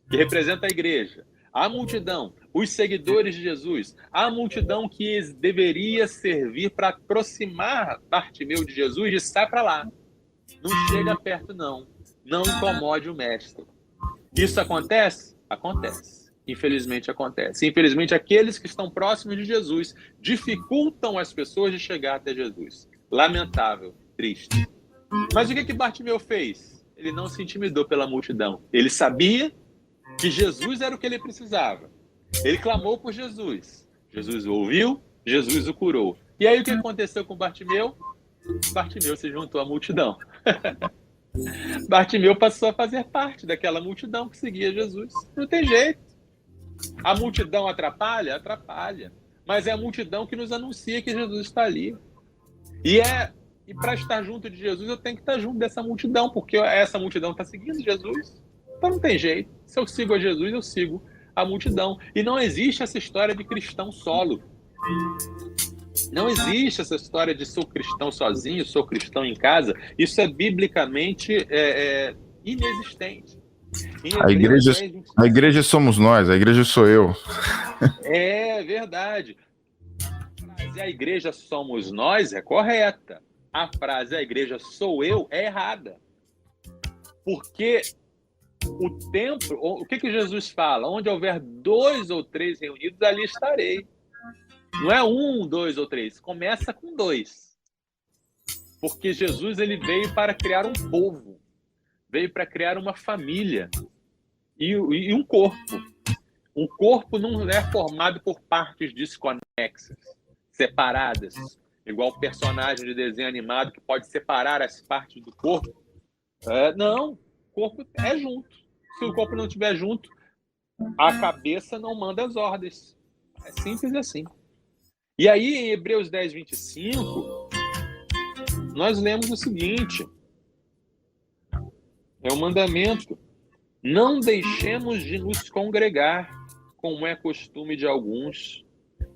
que representa a igreja, a multidão, os seguidores de Jesus, a multidão que deveria servir para aproximar Bartimeu de Jesus, disse: sai para lá, não chega perto não incomode o mestre. Isso acontece? Acontece. Infelizmente acontece. Infelizmente, aqueles que estão próximos de Jesus dificultam as pessoas de chegar até Jesus. Lamentável, triste. Mas o que Bartimeu fez? Ele não se intimidou pela multidão. Ele sabia que Jesus era o que ele precisava. Ele clamou por Jesus. Jesus o ouviu, Jesus o curou. E aí o que aconteceu com Bartimeu? Bartimeu se juntou à multidão. Bartimeu passou a fazer parte daquela multidão que seguia Jesus. Não tem jeito. A multidão atrapalha? Atrapalha. Mas é a multidão que nos anuncia que Jesus está ali. E para estar junto de Jesus, eu tenho que estar junto dessa multidão, porque essa multidão está seguindo Jesus. Então não tem jeito. Se eu sigo a Jesus, eu sigo a multidão. E não existe essa história de cristão solo. Não existe essa história de sou cristão sozinho, sou cristão em casa. Isso é biblicamente inexistente. A igreja somos nós, a igreja sou eu. É verdade. A frase "a igreja somos nós" é correta. A frase "a igreja sou eu" é errada. Porque o templo, o que Jesus fala? Onde houver 2 ou 3 reunidos, ali estarei. Não é 1, 2 ou 3. Começa com 2. Porque Jesus ele veio para criar um povo. Veio para criar uma família. E um corpo. Um corpo não é formado por partes desconexas, separadas. Igual o personagem de desenho animado que pode separar as partes do corpo. Não. O corpo é junto. Se o corpo não estiver junto, a cabeça não manda as ordens. É simples assim. E aí, em Hebreus 10, 25, nós lemos o seguinte: é um mandamento. Não deixemos de nos congregar, como é costume de alguns.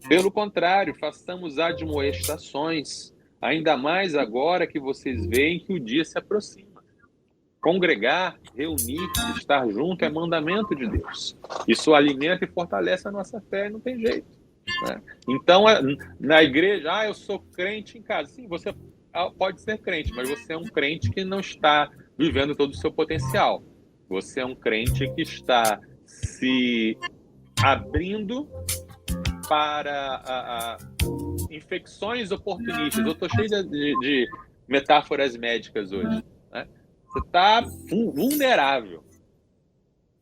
Pelo contrário, façamos admoestações, ainda mais agora que vocês veem que o dia se aproxima. Congregar, reunir, estar junto é mandamento de Deus. Isso alimenta e fortalece a nossa fé, não tem jeito. Né? Então, na igreja, eu sou crente em casa. Sim, você pode ser crente, mas você é um crente que não está vivendo todo o seu potencial. Você é um crente que está se abrindo para infecções oportunistas. Eu estou cheio de metáforas médicas hoje. Né? Você está vulnerável.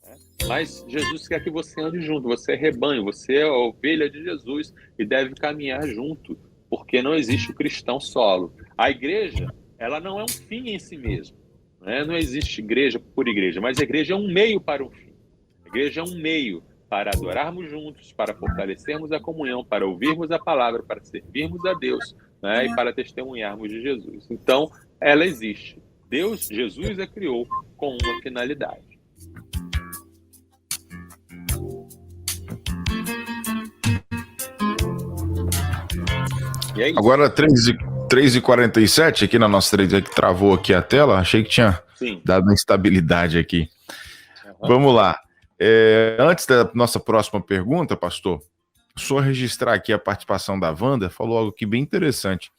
Né? Mas Jesus quer que você ande junto. Você é rebanho, você é a ovelha de Jesus e deve caminhar junto, porque não existe o cristão solo. A igreja, ela não é um fim em si mesma. Não existe igreja por igreja, mas a igreja é um meio para um fim. A igreja é um meio para adorarmos juntos, para fortalecermos a comunhão, para ouvirmos a palavra, para servirmos a Deus, né? E para testemunharmos de Jesus. Então, ela existe. Jesus a criou com uma finalidade. E aí? Agora 3h47 aqui na nossa 3, que travou aqui a tela, achei que tinha dado uma instabilidade aqui. Uhum. Vamos lá. Antes da nossa próxima pergunta, pastor, só registrar aqui a participação da Wanda, falou algo aqui bem interessante.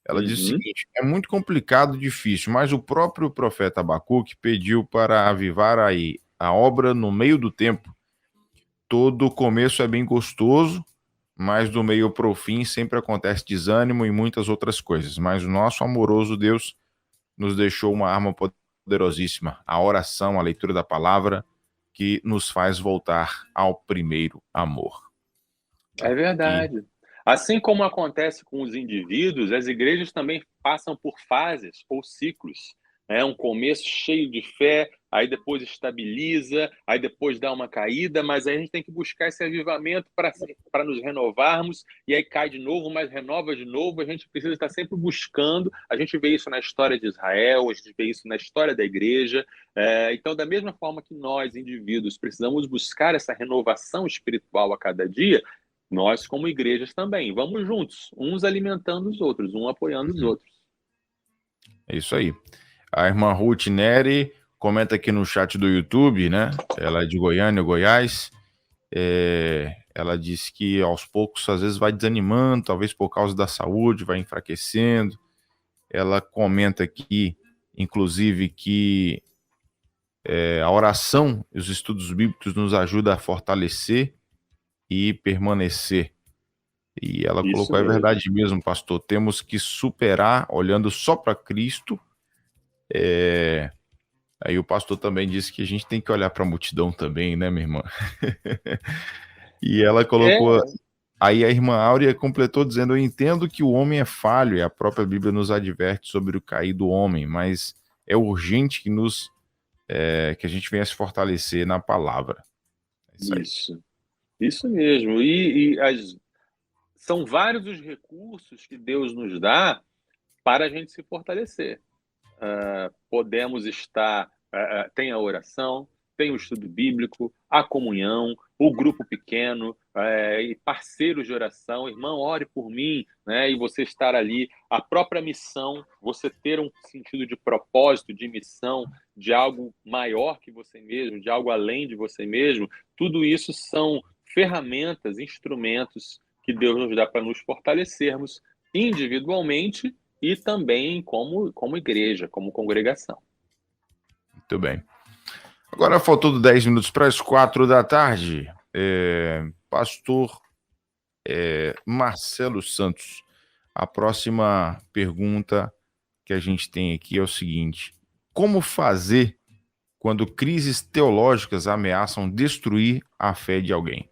Ela disse o seguinte: é muito complicado, difícil, mas o próprio profeta Abacuque pediu para avivar aí a obra no meio do tempo. Todo começo é bem gostoso, mas do meio para o fim sempre acontece desânimo e muitas outras coisas. Mas o nosso amoroso Deus nos deixou uma arma poderosíssima, a oração, a leitura da palavra, que nos faz voltar ao primeiro amor. É verdade. Assim como acontece com os indivíduos, as igrejas também passam por fases ou ciclos. Um começo cheio de fé, aí depois estabiliza, aí depois dá uma caída, mas aí a gente tem que buscar esse avivamento para nos renovarmos, e aí cai de novo, mas renova de novo. A gente precisa estar sempre buscando. A gente vê isso na história de Israel, a gente vê isso na história da igreja. Então, da mesma forma que nós, indivíduos, precisamos buscar essa renovação espiritual a cada dia, nós, como igrejas, também. Vamos juntos, uns alimentando os outros, um apoiando os outros. É isso aí. A irmã Ruth Neri comenta aqui no chat do YouTube, né? Ela é de Goiânia, Goiás. Ela diz que aos poucos, às vezes, vai desanimando, talvez por causa da saúde, vai enfraquecendo. Ela comenta aqui, inclusive, que a oração e os estudos bíblicos nos ajudam a fortalecer e permanecer. E ela Isso colocou, é mesmo. verdade mesmo, pastor, temos que superar olhando só para Cristo. Aí o pastor também disse que a gente tem que olhar para a multidão também, né, minha irmã? E ela colocou... Aí a irmã Áurea completou dizendo: eu entendo que o homem é falho e a própria Bíblia nos adverte sobre o cair do homem, mas é urgente que a gente venha se fortalecer na palavra. É isso aí. Isso mesmo. São vários os recursos que Deus nos dá para a gente se fortalecer. Podemos estar... tem a oração, tem o estudo bíblico, a comunhão, o grupo pequeno, e parceiros de oração. Irmão, ore por mim, né? E você estar ali, a própria missão, você ter um sentido de propósito, de missão, de algo maior que você mesmo, de algo além de você mesmo. Tudo isso são ferramentas, instrumentos que Deus nos dá para nos fortalecermos individualmente e também como igreja, como congregação. Muito bem. Agora faltando 10 minutos para as 4 da tarde, pastor Marcelo Santos, a próxima pergunta que a gente tem aqui é o seguinte: como fazer quando crises teológicas ameaçam destruir a fé de alguém?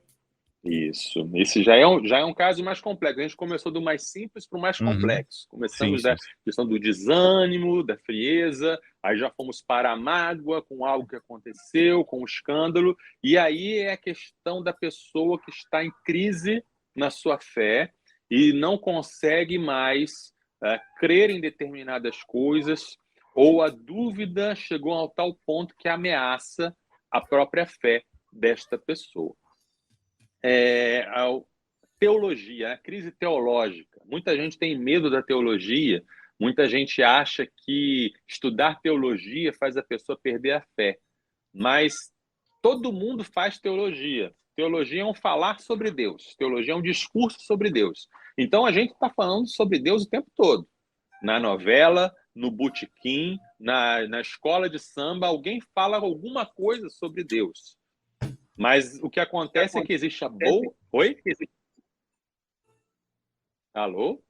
Isso. Esse já é um caso mais complexo. A gente começou do mais simples para o mais complexo. Começamos da questão do desânimo, da frieza, aí já fomos para a mágoa com algo que aconteceu, com o escândalo, e aí é a questão da pessoa que está em crise na sua fé e não consegue mais crer em determinadas coisas, ou a dúvida chegou ao tal ponto que ameaça a própria fé desta pessoa. A teologia, a crise teológica. Muita gente tem medo da teologia, muita gente acha que estudar teologia faz a pessoa perder a fé. Mas todo mundo faz teologia. Teologia é um falar sobre Deus, teologia é um discurso sobre Deus. Então a gente está falando sobre Deus o tempo todo. Na novela, no botequim, na escola de samba, alguém fala alguma coisa sobre Deus. Mas o que acontece é que existe a boa... Oi? Alô?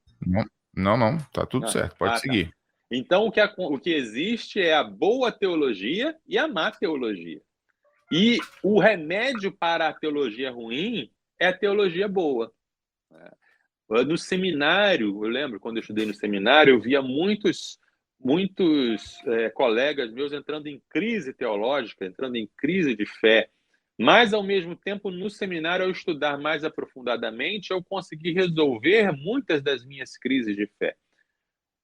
Não. Tá tudo certo. Pode seguir. Tá. Então, o que existe é a boa teologia e a má teologia. E o remédio para a teologia ruim é a teologia boa. No seminário, eu lembro, quando eu estudei no seminário, eu via muitos colegas meus entrando em crise teológica, entrando em crise de fé. Mas, ao mesmo tempo, no seminário, ao estudar mais aprofundadamente, eu consegui resolver muitas das minhas crises de fé.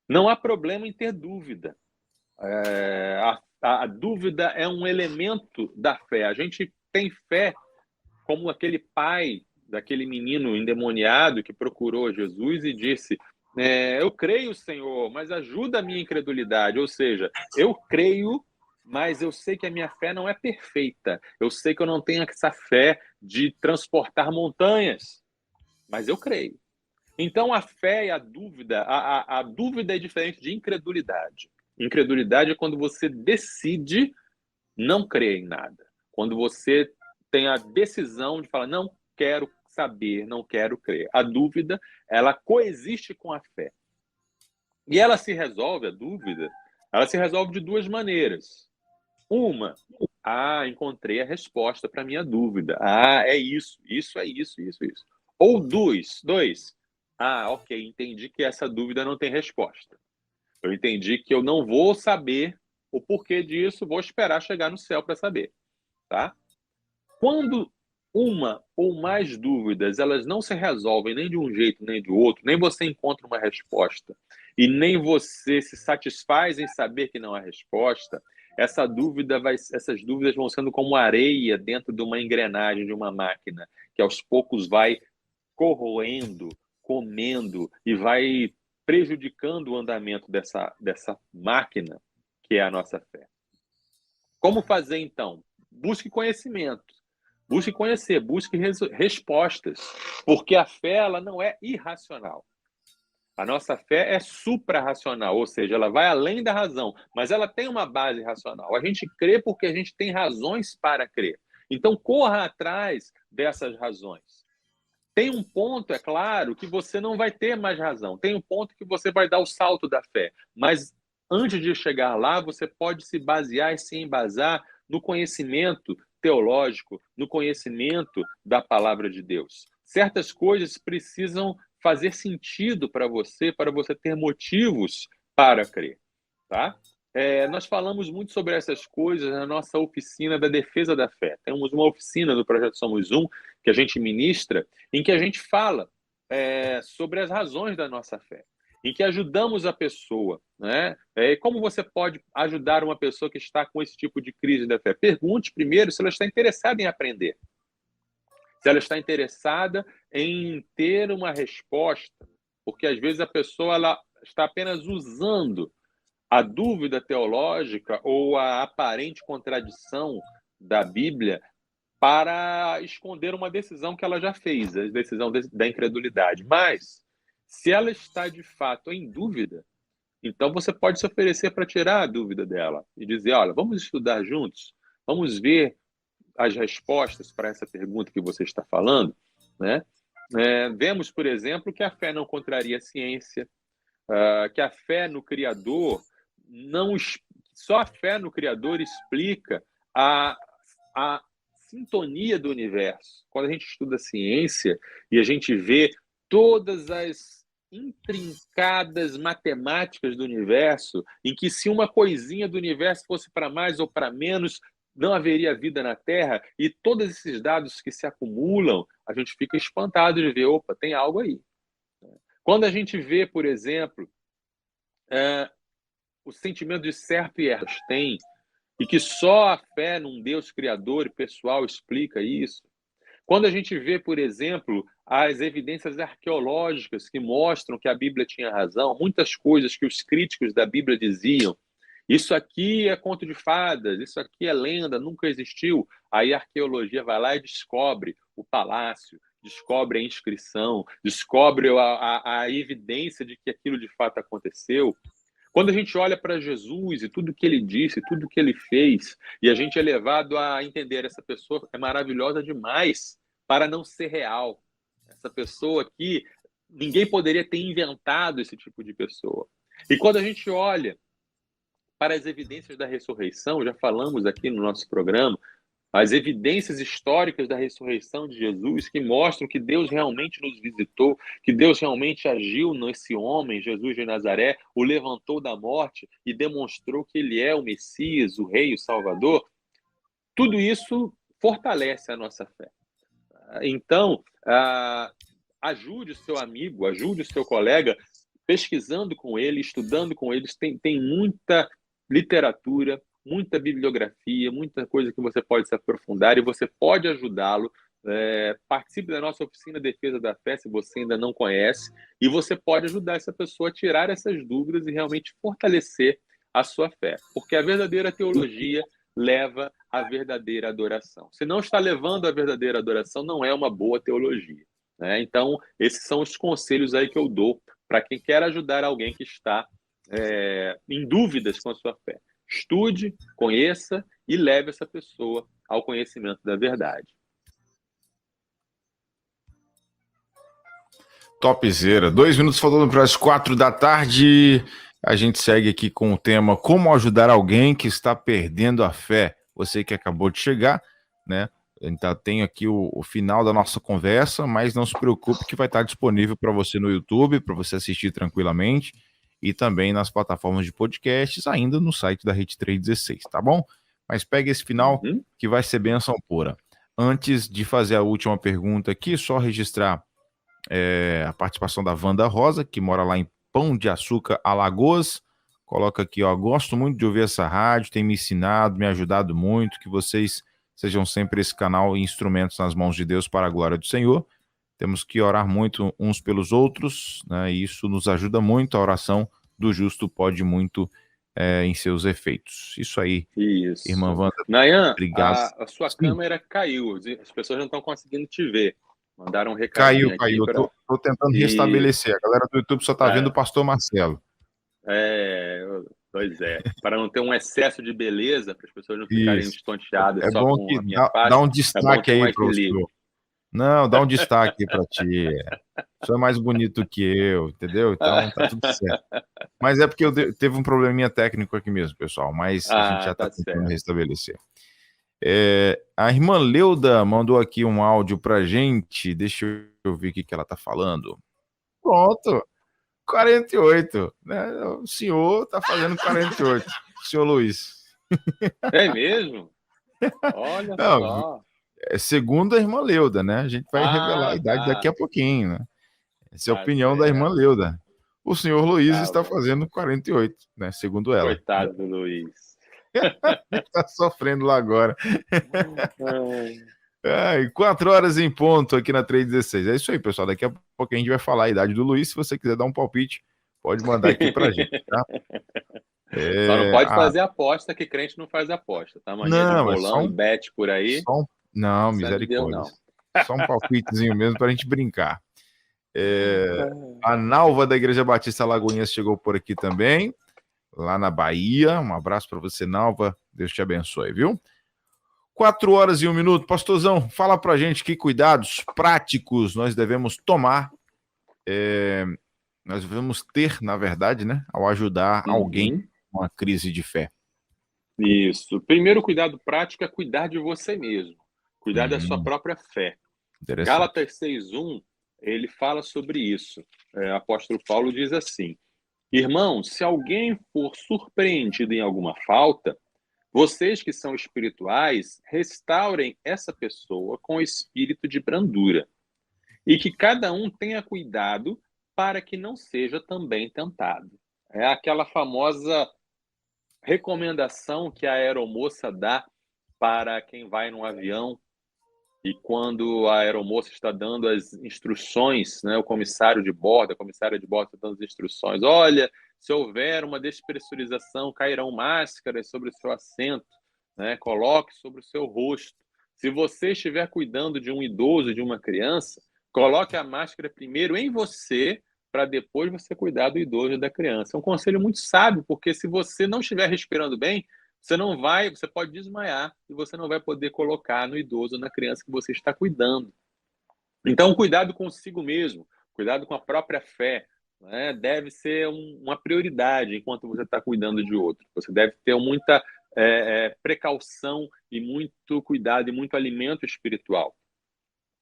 Não há problema em ter dúvida. A dúvida é um elemento da fé. A gente tem fé como aquele pai daquele menino endemoniado que procurou Jesus e disse: eu creio, Senhor, mas ajuda a minha incredulidade. Ou seja, eu creio, mas eu sei que a minha fé não é perfeita. Eu sei que eu não tenho essa fé de transportar montanhas, mas eu creio. Então, a fé e a dúvida é diferente de incredulidade. Incredulidade é quando você decide não crer em nada. Quando você tem a decisão de falar, não quero saber, não quero crer. A dúvida, ela coexiste com a fé. E ela se resolve, a dúvida, ela se resolve de duas maneiras. Uma, encontrei a resposta para a minha dúvida. É isso é isso. Ou dois, ok, entendi que essa dúvida não tem resposta. Eu entendi que eu não vou saber o porquê disso, vou esperar chegar no céu para saber, tá? Quando uma ou mais dúvidas, elas não se resolvem nem de um jeito nem do outro, nem você encontra uma resposta e nem você se satisfaz em saber que não há resposta, essas dúvidas vão sendo como areia dentro de uma engrenagem de uma máquina, que aos poucos vai corroendo, comendo e vai prejudicando o andamento dessa máquina, que é a nossa fé. Como fazer, então? Busque conhecimento, busque conhecer, busque respostas, porque a fé ela não é irracional. A nossa fé é suprarracional, ou seja, ela vai além da razão, mas ela tem uma base racional. A gente crê porque a gente tem razões para crer. Então, corra atrás dessas razões. Tem um ponto, é claro, que você não vai ter mais razão. Tem um ponto que você vai dar o salto da fé. Mas antes de chegar lá, você pode se basear e se embasar no conhecimento teológico, no conhecimento da palavra de Deus. Certas coisas precisam fazer sentido para você ter motivos para crer, tá? Nós falamos muito sobre essas coisas na nossa oficina da defesa da fé. Temos uma oficina do Projeto Somos Um, que a gente ministra, em que a gente fala sobre as razões da nossa fé, em que ajudamos a pessoa, né? Como você pode ajudar uma pessoa que está com esse tipo de crise da fé? Pergunte primeiro se ela está interessada em aprender, se ela está interessada em ter uma resposta, porque às vezes a pessoa ela está apenas usando a dúvida teológica ou a aparente contradição da Bíblia para esconder uma decisão que ela já fez, a decisão da incredulidade. Mas, se ela está de fato em dúvida, então você pode se oferecer para tirar a dúvida dela e dizer, olha, vamos estudar juntos, vamos ver as respostas para essa pergunta que você está falando, né? Vemos, por exemplo, que a fé não contraria a ciência, que a fé no Criador só a fé no Criador explica a sintonia do universo. Quando a gente estuda ciência e a gente vê todas as intrincadas matemáticas do universo, em que se uma coisinha do universo fosse para mais ou para menos, não haveria vida na Terra, e todos esses dados que se acumulam, a gente fica espantado de ver, opa, tem algo aí. Quando a gente vê, por exemplo, o sentimento de certo e errado tem, e que só a fé num Deus criador e pessoal explica isso. Quando a gente vê, por exemplo, as evidências arqueológicas que mostram que a Bíblia tinha razão, muitas coisas que os críticos da Bíblia diziam, isso aqui é conto de fadas, isso aqui é lenda, nunca existiu. Aí a arqueologia vai lá e descobre o palácio, descobre a inscrição, descobre a evidência de que aquilo de fato aconteceu. Quando a gente olha para Jesus e tudo que ele disse, tudo que ele fez, e a gente é levado a entender essa pessoa é maravilhosa demais para não ser real. Essa pessoa aqui, ninguém poderia ter inventado esse tipo de pessoa. E quando a gente olha para as evidências da ressurreição, já falamos aqui no nosso programa, as evidências históricas da ressurreição de Jesus que mostram que Deus realmente nos visitou, que Deus realmente agiu nesse homem, Jesus de Nazaré, o levantou da morte e demonstrou que ele é o Messias, o Rei, o Salvador. Tudo isso fortalece a nossa fé. Então, ajude o seu amigo, ajude o seu colega, pesquisando com ele, estudando com eles. Tem muita literatura, muita bibliografia, muita coisa que você pode se aprofundar e você pode ajudá-lo. Participe da nossa oficina Defesa da Fé, se você ainda não conhece, e você pode ajudar essa pessoa a tirar essas dúvidas e realmente fortalecer a sua fé, porque a verdadeira teologia leva à verdadeira adoração. Se não está levando à verdadeira adoração, não é uma boa teologia, né? Então, esses são os conselhos aí que eu dou para quem quer ajudar alguém que está em dúvidas com a sua fé. Estude, conheça e leve essa pessoa ao conhecimento da verdade. Topzera. 2 minutos faltando para as 4 da tarde. A gente segue aqui com o tema Como ajudar alguém que está perdendo a fé. Você que acabou de chegar, né? Então, tem aqui o final da nossa conversa, mas não se preocupe que vai estar disponível para você no YouTube, para você assistir tranquilamente, e também nas plataformas de podcasts, ainda no site da Rede 316, tá bom? Mas pega esse final que vai ser bênção pura. Antes de fazer a última pergunta aqui, só registrar a participação da Wanda Rosa, que mora lá em Pão de Açúcar, Alagoas. Coloca aqui, ó, gosto muito de ouvir essa rádio, tem me ensinado, me ajudado muito, que vocês sejam sempre esse canal e instrumentos nas mãos de Deus para a glória do Senhor. Temos que orar muito uns pelos outros, né? E isso nos ajuda muito. A oração do justo pode muito em seus efeitos. Isso aí, Isso. irmã Wanda. Nayan, Obrigado. a sua Sim. câmera caiu. As pessoas não estão conseguindo te ver. Mandaram um recadinho aqui. Caiu. Tô tentando restabelecer. A galera do YouTube só tá vendo o pastor Marcelo. Pois é. Para não ter um excesso de beleza, para as pessoas não ficarem estonteadas só bom com que a minha face. dá um destaque aí, aí, professor. Não, dá um destaque para ti. Você é mais bonito que eu, entendeu? Então tá tudo certo. Mas é porque teve um probleminha técnico aqui mesmo, pessoal. Mas a gente já tá tentando restabelecer. A irmã Leuda mandou aqui um áudio pra gente. Deixa eu ver o que ela tá falando. Pronto. 48. Né? O senhor tá fazendo 48. Senhor Luiz. É mesmo? Olha só. Segundo a irmã Leuda, né? A gente vai revelar a idade daqui a pouquinho, né? Essa é a opinião da irmã Leuda. O senhor Luiz está fazendo 48, né? Segundo ela. Coitado do Luiz. Tá sofrendo lá agora. 4 horas em ponto aqui na 316. É isso aí, pessoal. Daqui a pouco a gente vai falar a idade do Luiz. Se você quiser dar um palpite, pode mandar aqui pra gente, tá? Só não pode fazer aposta, que crente não faz aposta, tá? Mania de bolão e bet por aí. Não, misericórdia. Só um palpitezinho mesmo pra gente brincar. A Nalva da Igreja Batista Lagoinhas chegou por aqui também, lá na Bahia. Um abraço para você, Nalva. Deus te abençoe, viu? 4 horas e 1 minuto. Pastorzão, fala pra gente que cuidados práticos nós devemos tomar, nós devemos ter, na verdade, né, ao ajudar alguém com uma crise de fé. Isso. Primeiro cuidado prático é cuidar de você mesmo, cuidar da sua própria fé. Gálatas 6:1, ele fala sobre isso. O apóstolo Paulo diz assim: irmãos, se alguém for surpreendido em alguma falta, vocês que são espirituais, restaurem essa pessoa com espírito de brandura. E que cada um tenha cuidado para que não seja também tentado. É aquela famosa recomendação que a aeromoça dá para quem vai num avião, e quando a aeromoça está dando as instruções, né, o comissária de bordo está dando as instruções: olha, se houver uma despressurização, cairão máscaras sobre o seu assento, né, coloque sobre o seu rosto. Se você estiver cuidando de um idoso, de uma criança, coloque a máscara primeiro em você, para depois você cuidar do idoso e da criança. É um conselho muito sábio, porque se você não estiver respirando bem, você pode desmaiar e você não vai poder colocar no idoso ou na criança que você está cuidando. Então, cuidado consigo mesmo, cuidado com a própria fé, né? Deve ser uma prioridade enquanto você está cuidando de outro. Você deve ter muita precaução e muito cuidado e muito alimento espiritual.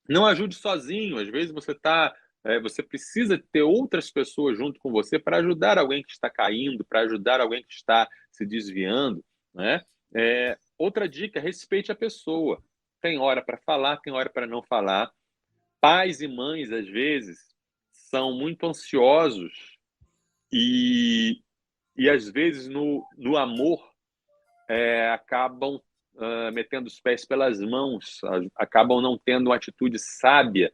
Não ajude sozinho. Às vezes você precisa ter outras pessoas junto com você para ajudar alguém que está caindo, para ajudar alguém que está se desviando, né? Outra dica: respeite a pessoa. Tem hora para falar, tem hora para não falar. Pais e mães, às vezes, são muito ansiosos e às vezes, no amor, acabam metendo os pés pelas mãos, acabam não tendo uma atitude sábia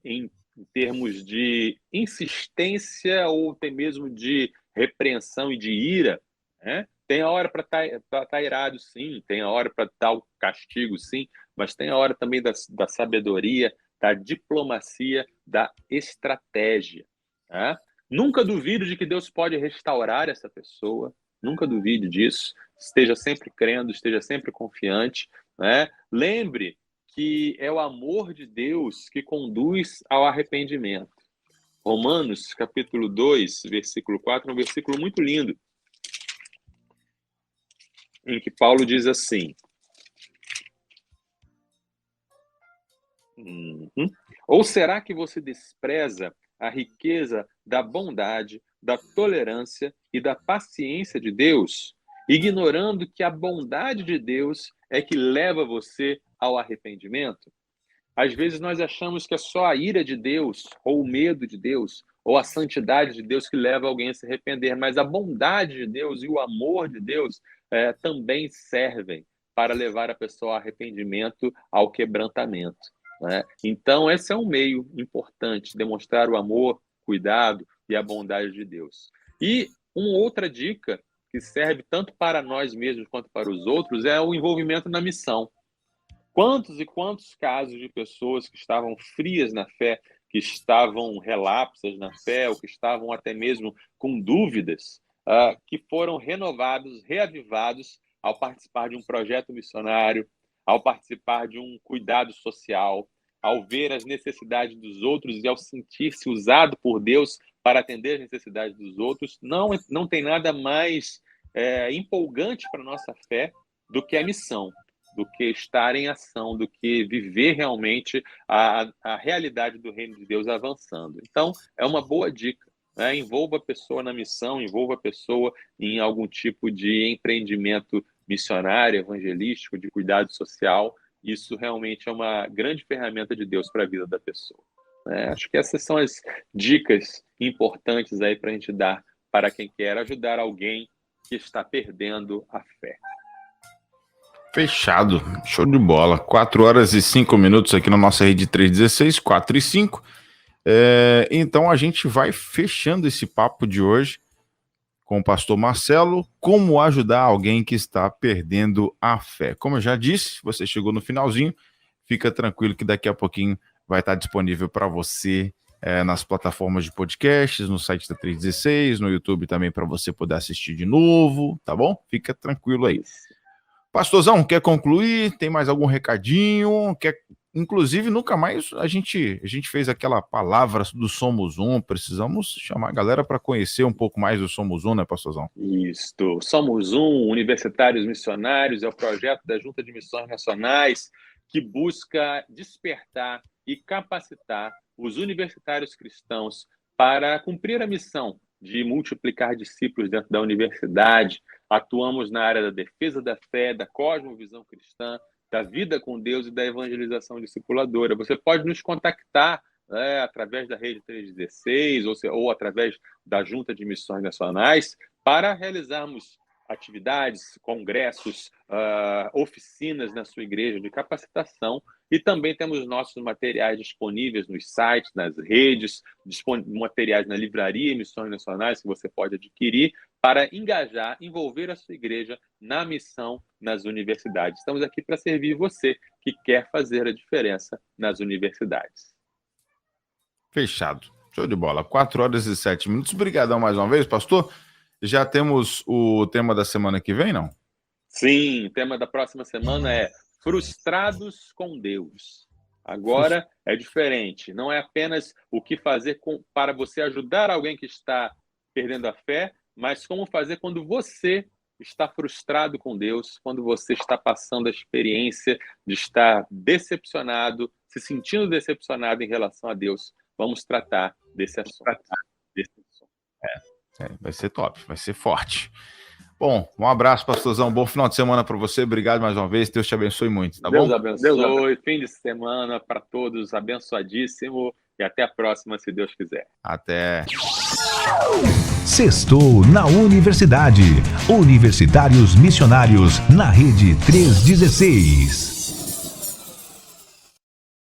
em termos de insistência ou até mesmo de repreensão e de ira, né? Tem a hora para tá irado, sim, tem a hora para dar o castigo, sim, mas tem a hora também da sabedoria, da diplomacia, da estratégia, né? Nunca duvide de que Deus pode restaurar essa pessoa, nunca duvide disso. Esteja sempre crendo, esteja sempre confiante, né? Lembre que é o amor de Deus que conduz ao arrependimento. Romanos, capítulo 2, versículo 4, é um versículo muito lindo, em que Paulo diz assim: ou será que você despreza a riqueza da bondade, da tolerância e da paciência de Deus, ignorando que a bondade de Deus é que leva você ao arrependimento? Às vezes nós achamos que é só a ira de Deus, ou o medo de Deus, ou a santidade de Deus que leva alguém a se arrepender, mas a bondade de Deus e o amor de Deus também servem para levar a pessoa ao arrependimento, ao quebrantamento, né? Então, esse é um meio importante, demonstrar o amor, cuidado e a bondade de Deus. E Uma outra dica que serve tanto para nós mesmos quanto para os outros é o envolvimento na missão. Quantos e quantos casos de pessoas que estavam frias na fé, que estavam relapsas na fé, ou que estavam até mesmo com dúvidas, que foram renovados, reavivados ao participar de um projeto missionário, ao participar de um cuidado social, ao ver as necessidades dos outros e ao sentir-se usado por Deus para atender as necessidades dos outros. Não tem nada mais empolgante para a nossa fé do que a missão, do que estar em ação, do que viver realmente a realidade do reino de Deus avançando. Então, é uma boa dica, né? Envolva a pessoa na missão, envolva a pessoa em algum tipo de empreendimento missionário, evangelístico, de cuidado social. Isso realmente é uma grande ferramenta de Deus para a vida da pessoa. Acho que essas são as dicas importantes aí para a gente dar para quem quer ajudar alguém que está perdendo a fé. Fechado, show de bola. 4 horas e 5 minutos aqui na nossa rede 316, 4 e 5. Então a gente vai fechando esse papo de hoje com o pastor Marcelo, como ajudar alguém que está perdendo a fé. Como eu já disse, você chegou no finalzinho, fica tranquilo que daqui a pouquinho vai estar disponível para você nas plataformas de podcasts, no site da 316, no YouTube também para você poder assistir de novo, tá bom? Fica tranquilo aí. Pastorzão, quer concluir? Tem mais algum recadinho? Inclusive, nunca mais a gente fez aquela palavra do Somos Um. Precisamos chamar a galera para conhecer um pouco mais do Somos Um, né, pastorzão? Isso. Somos Um, Universitários Missionários, é o projeto da Junta de Missões Nacionais que busca despertar e capacitar os universitários cristãos para cumprir a missão de multiplicar discípulos dentro da universidade. Atuamos na área da defesa da fé, da cosmovisão cristã, da vida com Deus e da evangelização discipuladora. Você pode nos contactar através da Rede 316 ou através da Junta de Missões Nacionais para realizarmos atividades, congressos, oficinas na sua igreja de capacitação, e também temos nossos materiais disponíveis nos sites, nas redes, materiais na livraria Missões Nacionais que você pode adquirir para engajar, envolver a sua igreja na missão nas universidades. Estamos aqui para servir você que quer fazer a diferença nas universidades. Fechado. Show de bola. 4 horas e 7 minutos. Obrigadão mais uma vez, pastor. Já temos o tema da semana que vem, não? Sim, o tema da próxima semana é Frustrados com Deus. Agora é diferente. Não é apenas o que fazer para você ajudar alguém que está perdendo a fé, mas como fazer quando você está frustrado com Deus, quando você está passando a experiência de estar decepcionado, se sentindo decepcionado em relação a Deus. Vamos tratar desse assunto. Vai ser top, vai ser forte. Bom, um abraço, pastorzão. Bom final de semana para você. Obrigado mais uma vez. Deus te abençoe muito, tá bom? Deus abençoe. Fim de semana para todos. Abençoadíssimo. E até a próxima, se Deus quiser. Até. Sextou na Universidade. Universitários Missionários na Rede 316.